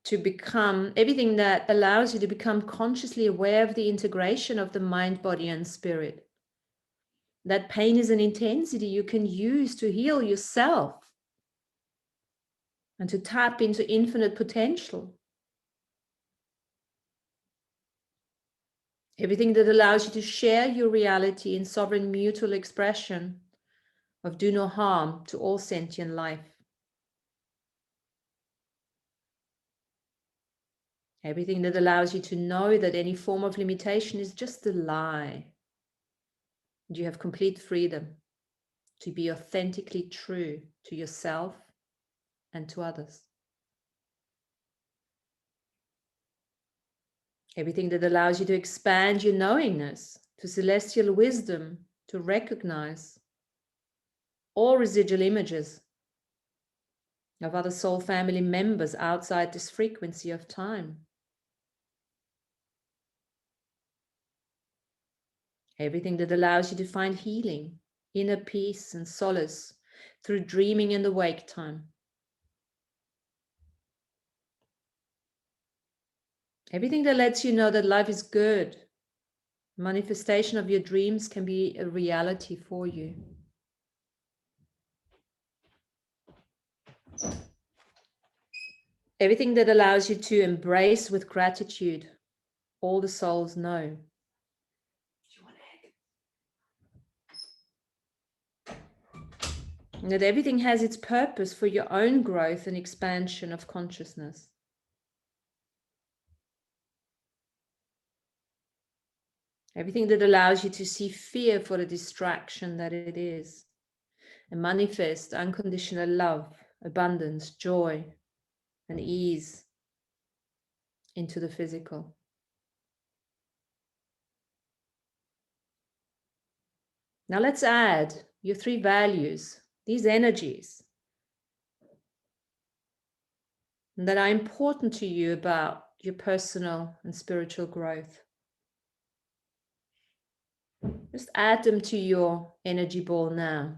that allows you to become consciously aware of the integration of the mind, body, and spirit. That pain is an intensity you can use to heal yourself and to tap into infinite potential. Everything that allows you to share your reality in sovereign mutual expression of do no harm to all sentient life. Everything that allows you to know that any form of limitation is just a lie. And you have complete freedom to be authentically true to yourself and to others. Everything that allows you to expand your knowingness, to celestial wisdom, to recognize all residual images of other soul family members outside this frequency of time. Everything that allows you to find healing, inner peace and solace through dreaming in the wake time. Everything that lets you know that life is good. Manifestation of your dreams can be a reality for you. Everything that allows you to embrace with gratitude all the souls know. And that everything has its purpose for your own growth and expansion of consciousness. Everything that allows you to see fear for the distraction that it is, and manifest unconditional love, abundance, joy, and ease into the physical. Now let's add your 3 values, these energies that are important to you about your personal and spiritual growth. Just add them to your energy ball now.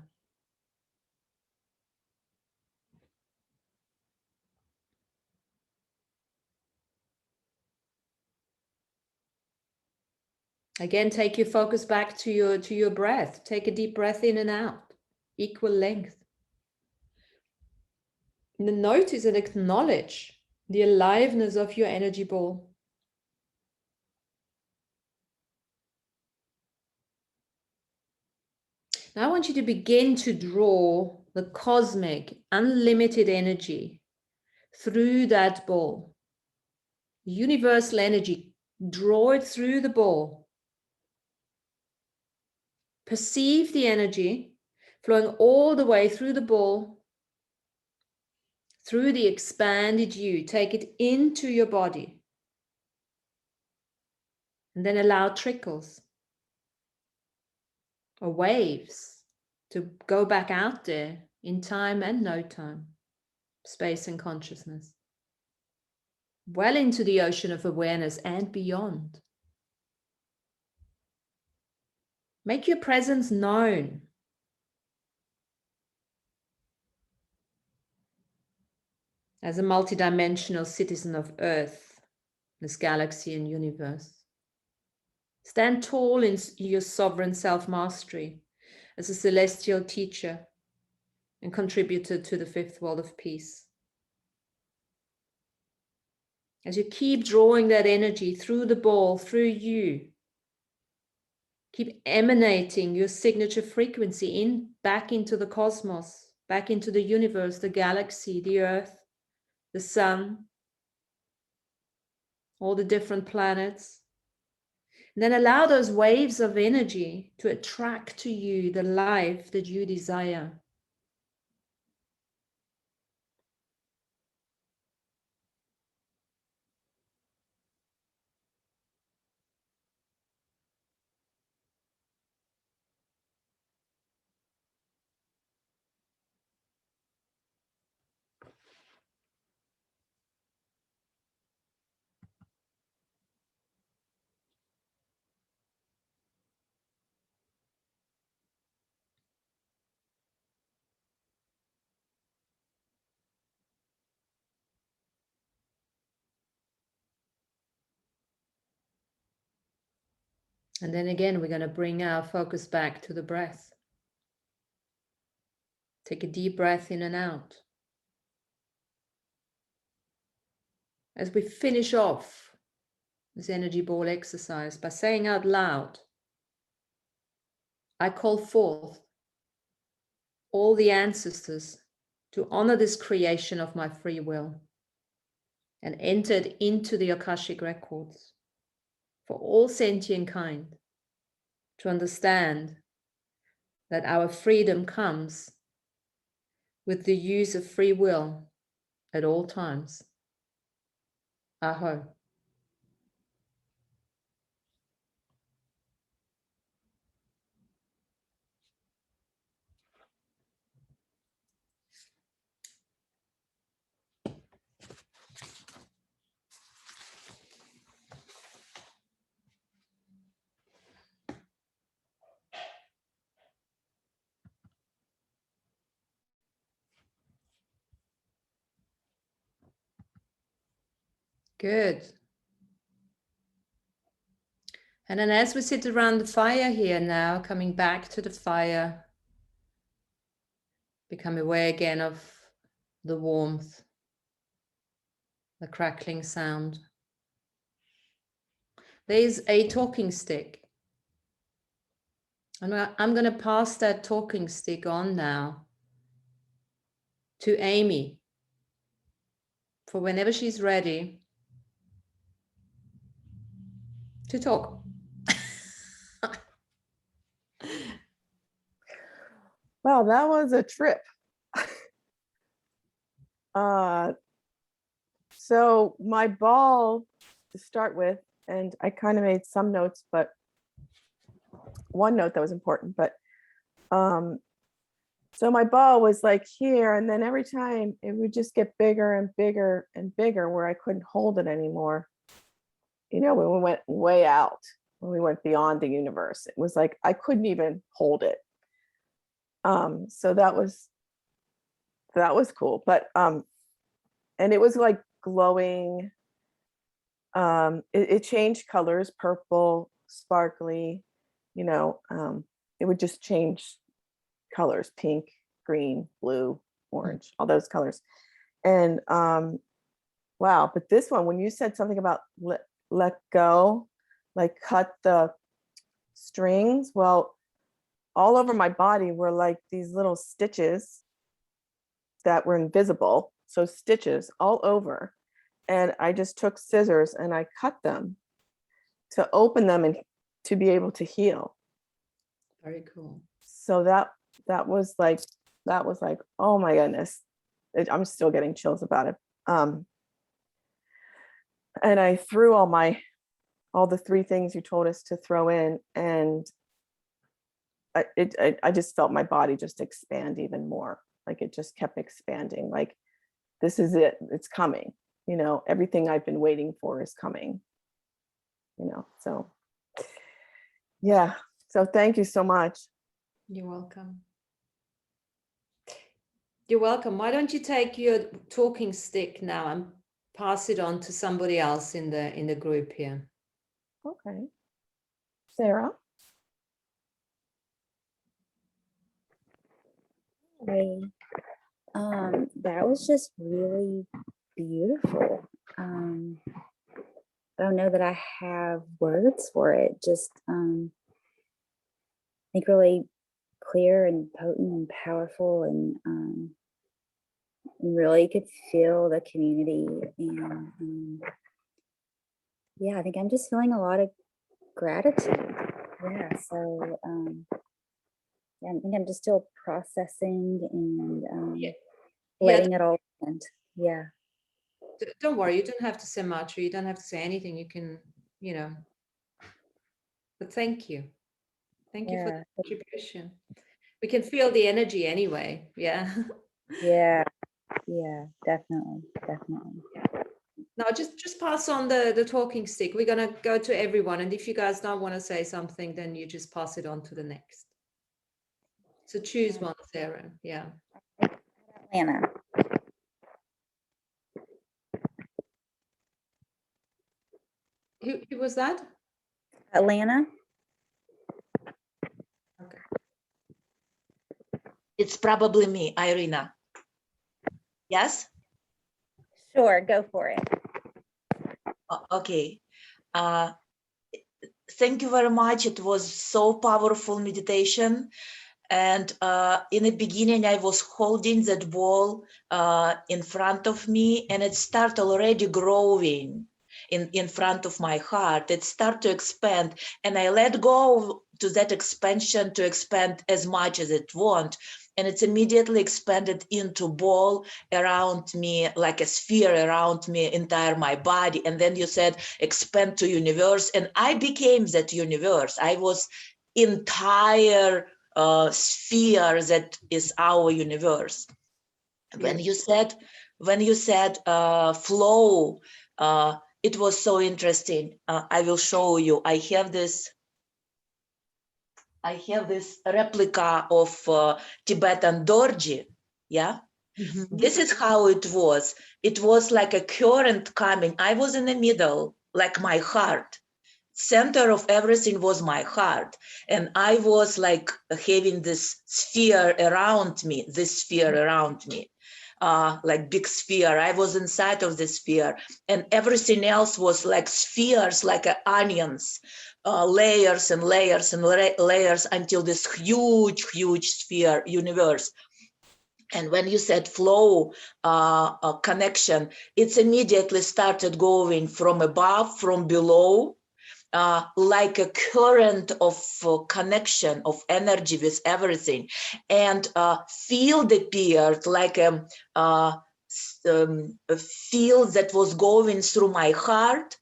Again, take your focus back to your breath. Take a deep breath in and out, equal length. And then notice and acknowledge the aliveness of your energy ball. Now I want you to begin to draw the cosmic, unlimited energy through that ball. Universal energy, draw it through the ball. Perceive the energy flowing all the way through the ball, through the expanded you. Take it into your body. And then allow trickles or waves to go back out there in time and no time, space and consciousness, well into the ocean of awareness and beyond. Make your presence known. As a multidimensional citizen of Earth, this galaxy and universe. Stand tall in your sovereign self-mastery as a celestial teacher and contributor to the 5th world of peace. As you keep drawing that energy through the ball, through you, keep emanating your signature frequency back into the cosmos, back into the universe, the galaxy, the Earth, the sun, all the different planets. And then allow those waves of energy to attract to you the life that you desire. And then again, we're going to bring our focus back to the breath. Take a deep breath in and out. As we finish off this energy ball exercise by saying out loud, I call forth all the ancestors to honor this creation of my free will and entered into the Akashic records for all sentient kind to understand that our freedom comes with the use of free will at all times. Aho. Good. And then as we sit around the fire here now, coming back to the fire, become aware again of the warmth, the crackling sound. There's a talking stick. And I'm going to pass that talking stick on now to Amy for whenever she's ready to talk. Wow, that was a trip. So my ball to start with, and I kind of made some notes, but one note that was important, but so my ball was like here, and then every time it would just get bigger and bigger and bigger where I couldn't hold it anymore. You know, when we went way out, when we went beyond the universe, it was like I couldn't even hold it. So that was cool. But and it was like glowing. It changed colors, purple, sparkly, you know, it would just change colors, pink, green, blue, orange, all those colors. And wow, but this one, when you said something about let go, like cut the strings, well, all over my body were like these little stitches that were invisible. So stitches all over. And I just took scissors and I cut them to open them and to be able to heal. Very cool. So that was like, oh my goodness. I'm still getting chills about it. And I threw all the 3 things you told us to throw in, and I just felt my body just expand even more. Like it just kept expanding. Like, this is it. It's coming. You know, everything I've been waiting for is coming. You know, so yeah. So thank you so much. You're welcome. You're welcome. Why don't you take your talking stick now and pass it on to somebody else in the group here? Okay. Sarah. Hey, that was just really beautiful. I don't know that I have words for it. Just I think really clear and potent and powerful, and really could feel the community. And yeah, I think I'm just feeling a lot of gratitude. Yeah, so yeah, I think I'm just still processing and letting it all end. Yeah. Don't worry, you don't have to say much, or you don't have to say anything. You can, you know, but thank you. Thank you for the contribution. We can feel the energy anyway. Yeah. Yeah, definitely. No, just pass on the talking stick. We're gonna go to everyone, and if you guys don't want to say something, then you just pass it on to the next. So choose one, Sarah. Yeah. Atlanta. Who was that? Atlanta. Okay. It's probably me, Irina. Yes? Sure, go for it. Okay. Thank you very much. It was so powerful meditation. And in the beginning, I was holding that ball in front of me, and it started already growing in front of my heart. It started to expand, and I let go to that expansion to expand as much as it wants. And it's immediately expanded into ball around me, like a sphere around me, entire my body. And then you said, expand to universe. And I became that universe. I was entire sphere that is our universe. When you said flow, it was so interesting. I will show you. I have this replica of Tibetan Dorji, yeah, This is how it was. It was like a current coming. I was in the middle, like my heart. Center of everything was my heart. And I was like having this sphere around me, like big sphere. I was inside of the sphere, and everything else was like spheres, like onions, layers and layers and layers until this huge, huge sphere universe. And when you said flow connection, it's immediately started going from above, from below, like a current of connection of energy with everything. And field appeared like a field that was going through my heart,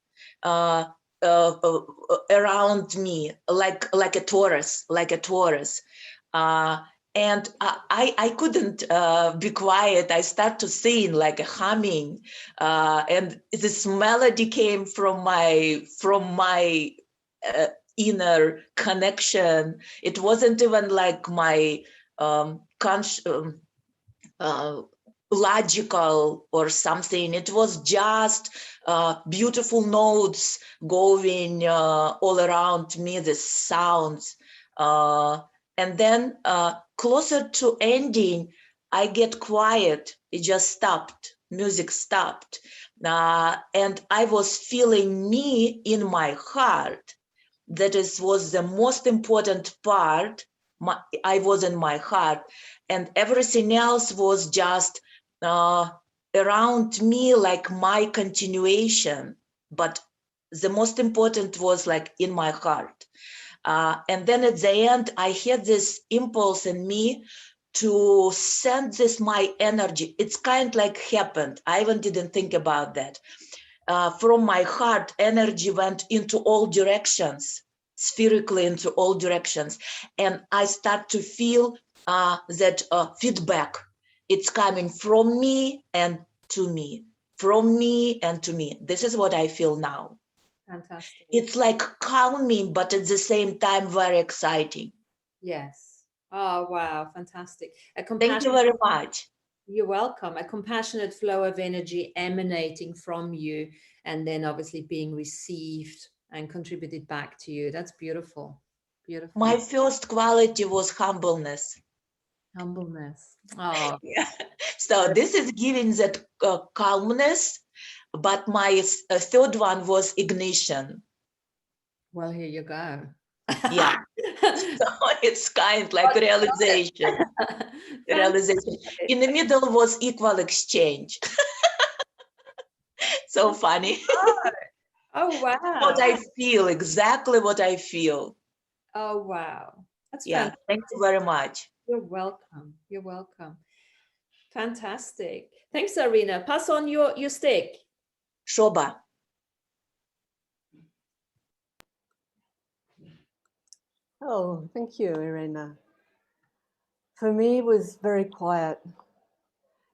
around me, like a torus, and I couldn't be quiet. I start to sing like a humming, and this melody came from my inner connection. It wasn't even like my logical or something. It was just beautiful notes going all around me, the sounds. And then closer to ending, I get quiet. It just stopped. Music stopped. And I was feeling me in my heart. That was the most important part. I was in my heart. And everything else was just around me, like my continuation. But the most important was like in my heart. And then at the end, I had this impulse in me to send this my energy. It's kind of like happened. I even didn't think about that. From my heart, energy went into all directions, spherically into all directions. And I start to feel that feedback. It's coming from me and to me, from me and to me. This is what I feel now. Fantastic. It's like calming, but at the same time, very exciting. Yes. Oh, wow. Fantastic. Thank you very much. You're welcome. A compassionate flow of energy emanating from you, and then obviously being received and contributed back to you. That's beautiful. Beautiful. My first quality was humbleness. Humbleness. Oh. Yeah. So this is giving that calmness, but my third one was ignition. Well, here you go. Yeah. So it's kind of like realization. Realization. In the middle was equal exchange. So funny. Oh, wow. What I feel, exactly what I feel. Oh, wow. That's yeah. fantastic. Thank you very much. You're welcome. You're welcome. Fantastic. Thanks, Arina. Pass on your stick. Shoba. Oh, thank you, Irena. For me, it was very quiet.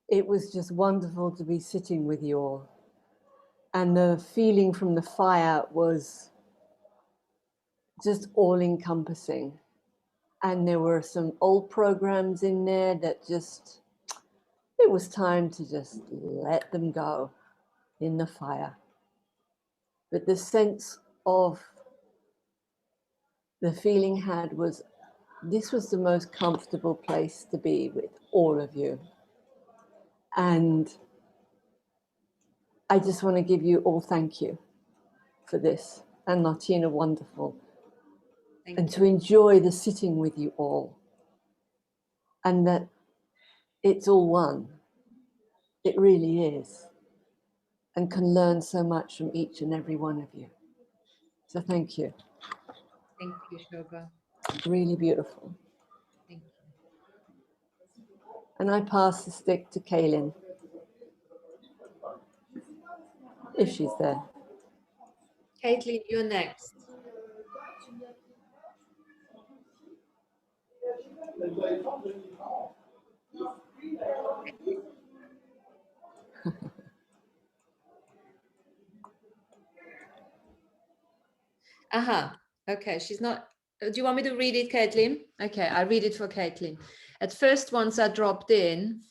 It was just wonderful to be sitting with you all. And the feeling from the fire was just all-encompassing. And there were some old programs in there that just, it was time to just let them go in the fire. But the sense of the feeling had was, this was the most comfortable place to be with all of you. And I just want to give you all thank you for this. And Martina, wonderful. And to enjoy the sitting with you all. And that it's all one. It really is. And can learn so much from each and every one of you. So thank you. Thank you, Shoba. Really beautiful. Thank you. And I pass the stick to Kaylin, if she's there. Caitlin, you're next. Aha. Okay, she's not. Do you want me to read it, Caitlin? Okay, I read it for Caitlin. At first, once I dropped in,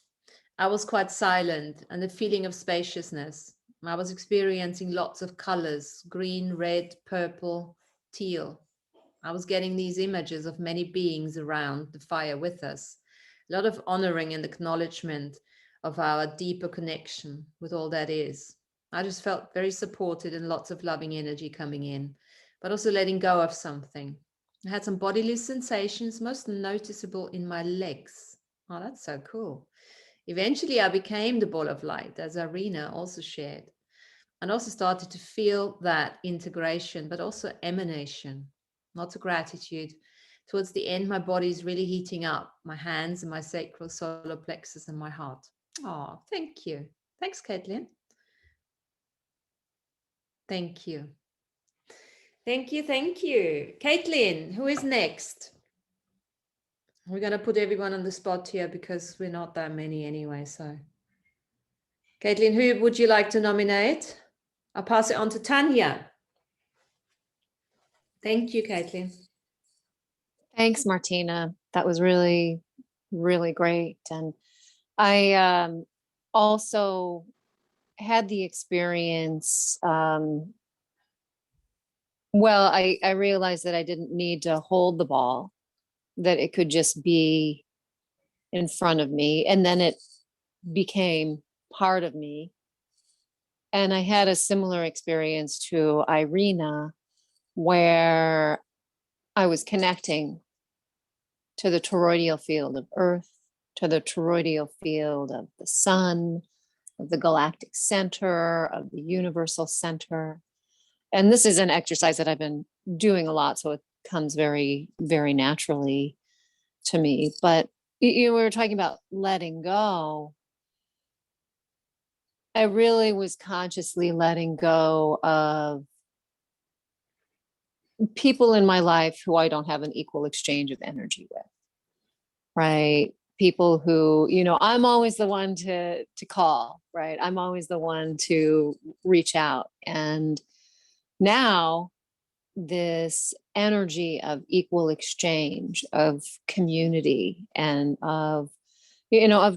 I was quite silent, and the feeling of spaciousness. I was experiencing lots of colors, green, red, purple, teal. I was getting these images of many beings around the fire with us. A lot of honoring and acknowledgement of our deeper connection with all that is. I just felt very supported and lots of loving energy coming in, but also letting go of something. I had some bodily sensations, most noticeable in my legs. Oh, that's so cool. Eventually, I became the ball of light, as Arena also shared, and also started to feel that integration, but also emanation, lots of gratitude. Towards the end, my body is really heating up, my hands and my sacral solar plexus and my heart. Oh, thank you. Thanks, Caitlin. Thank you. Thank you, thank you. Caitlin, who is next? We're going to put everyone on the spot here because we're not that many anyway, so. Caitlin, who would you like to nominate? I'll pass it on to Tanya. Thank you, Caitlin. Thanks, Martina. That was really, really great. And I also had the experience. Well, I realized that I didn't need to hold the ball, that it could just be in front of me. And then it became part of me. And I had a similar experience to Irina, where I was connecting to the toroidal field of Earth, to the toroidal field of the sun, of the galactic center, of the universal center. And this is an exercise that I've been doing a lot, so it comes very, very naturally to me. But we were talking about letting go. I really was consciously letting go of people in my life who I don't have an equal exchange of energy with, right? People who, I'm always the one to call, right? I'm always the one to reach out. And now this energy of equal exchange, of community, and of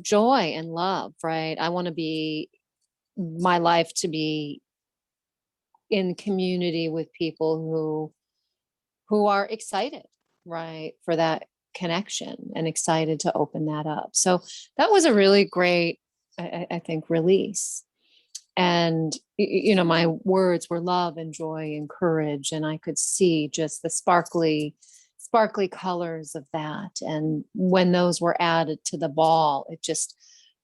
joy and love, right? I want to be my life to be in community with people who are excited, right, for that connection and excited to open that up. So that was a really great, I think, release. And, my words were love and joy and courage. And I could see just the sparkly colors of that. And when those were added to the ball, it just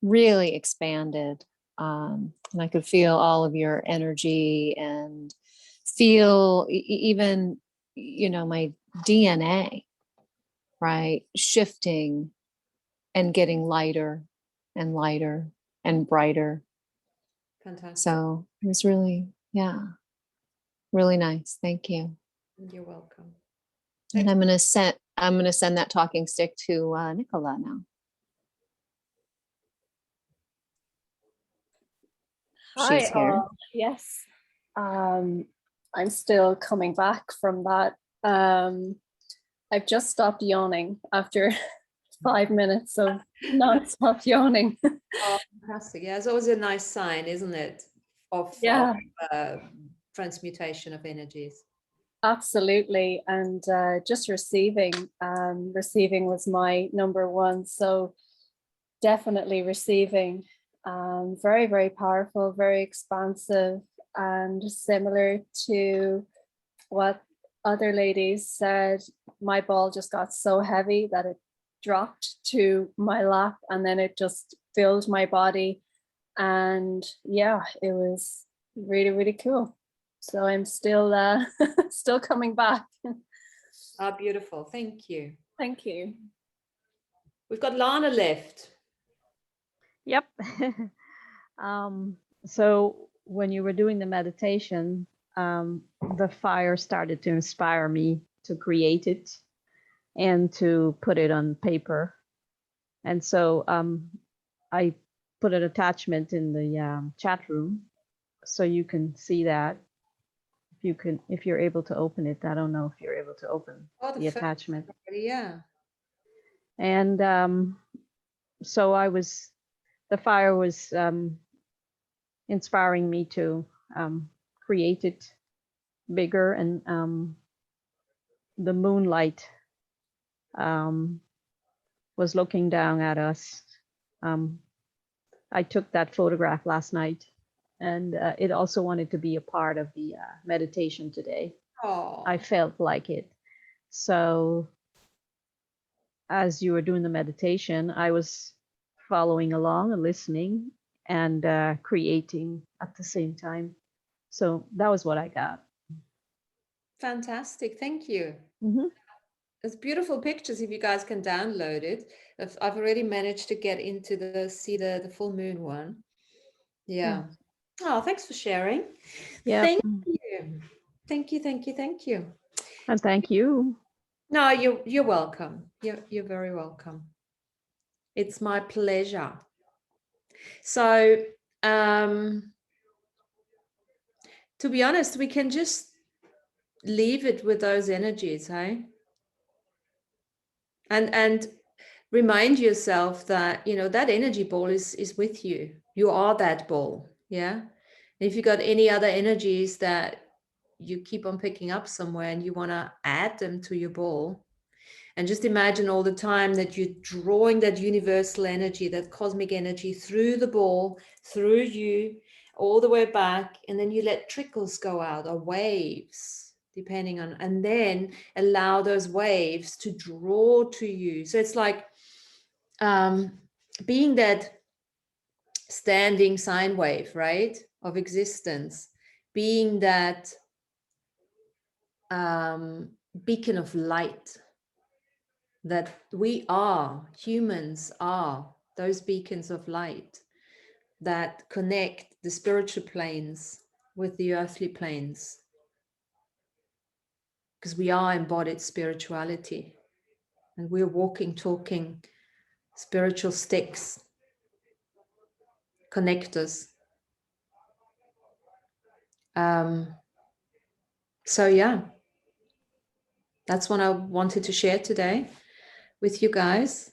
really expanded. And I could feel all of your energy and feel even, my DNA, right, shifting and getting lighter and lighter and brighter. Fantastic. So it was really, really nice. Thank you. You're welcome. And I'm gonna send that talking stick to Nicola now. Hi, She's here. yes. I'm still coming back from that. I've just stopped yawning after 5 minutes of non-stop yawning. Oh, fantastic. Yeah, it's always a nice sign, isn't it? Of transmutation of energies. Absolutely. And just receiving was my number one. So definitely receiving. Very, very powerful, very expansive, and similar to what other ladies said, my ball just got so heavy that it dropped to my lap, and then it just filled my body. And yeah, it was really, really cool. So I'm still still coming back. Ah, beautiful. Thank you. Thank you. We've got Lana left. Yep. So when you were doing the meditation, the fire started to inspire me to create it and to put it on paper. And so I put an attachment in the chat room so you can see that. If you're able to open it. I don't know if you're able to open the attachment. Yeah. And so I was the fire was inspiring me to create it bigger, and the moonlight was looking down at us. I took that photograph last night, and it also wanted to be a part of the meditation today. Oh, I felt like it. So as you were doing the meditation, I was following along and listening and creating at the same time. So that was what I got. fantastic. Thank you. Mm-hmm. It's beautiful pictures if you guys can download it. I've already managed to get into see the full moon one. Yeah. Oh, thanks for sharing. Yeah. Thank you. Thank you, thank you, thank you. And thank you. No, you're welcome. You're very welcome. It's my pleasure. So to be honest, we can just leave it with those energies, hey? And remind yourself that, you know, that energy ball is with you. You are that ball. Yeah. And if you got any other energies that you keep on picking up somewhere and you want to add them to your ball, and just imagine all the time that you're drawing that universal energy, that cosmic energy through the ball, through you, all the way back, and then you let trickles go out, or waves, depending on, and then allow those waves to draw to you. So it's like being that standing sine wave, right, of existence, being that beacon of light, that we are, humans are those beacons of light that connect the spiritual planes with the earthly planes, because we are embodied spirituality, and we're walking, talking spiritual sticks, connectors. So yeah, that's what I wanted to share today with you guys.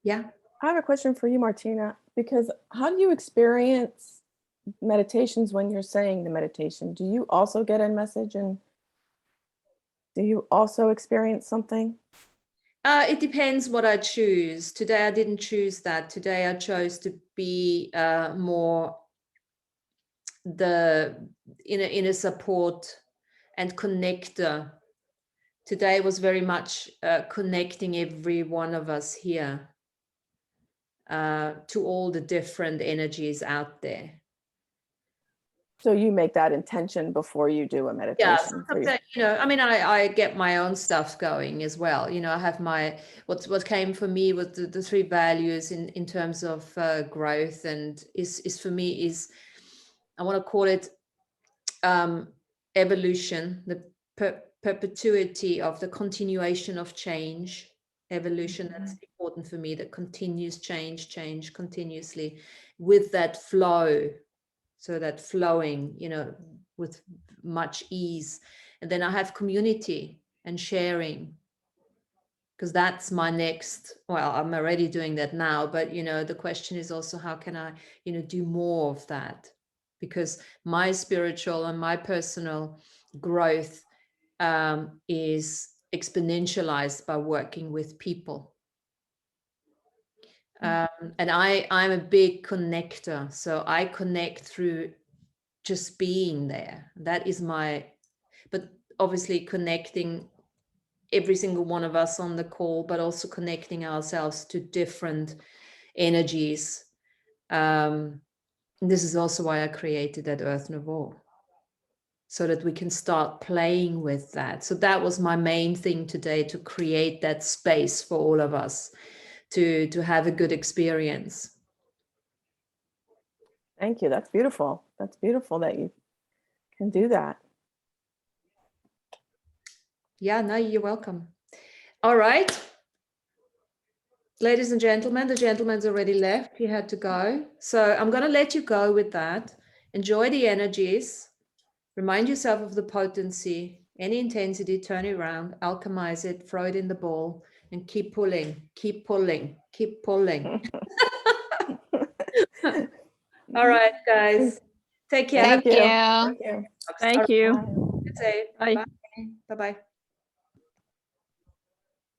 Yeah. I have a question for you, Martina, because how do you experience meditations when you're saying the meditation? Do you also get a message, and do you also experience something? It depends what I choose. Today I didn't choose that. Today I chose to be more in a support and connector. Today was very much connecting every one of us here to all the different energies out there. So you make that intention before you do a meditation? Yeah, you know, I mean, I get my own stuff going as well. You know, I have my, what came for me was the 3 values in terms of growth, and is for me is, I want to call it evolution, the perpetuity of the continuation of change. Evolution, that's important for me, that continues change continuously with that flow. So that flowing, you know, with much ease. And then I have community and sharing, because that's my next, well, I'm already doing that now, but, you know, the question is also, how can I, you know, do more of that? Because my spiritual and my personal growth is exponentialized by working with people. And I'm a big connector. So I connect through just being there. That is my, but obviously connecting every single one of us on the call, but also connecting ourselves to different energies. This is also why I created that Earth Nouveau, so that we can start playing with that. So that was my main thing today, to create that space for all of us to have a good experience. Thank you. That's beautiful. That's beautiful that you can do that. Yeah, no, you're welcome. All right. Ladies and gentlemen, the gentleman's already left. He had to go. So I'm going to let you go with that. Enjoy the energies. Remind yourself of the potency. Any intensity, turn it around, alchemize it, throw it in the ball, and keep pulling, keep pulling, keep pulling. All right, guys. Take care. Thank you. Thank you. Thank you. Good day. Bye. Bye. Bye-bye.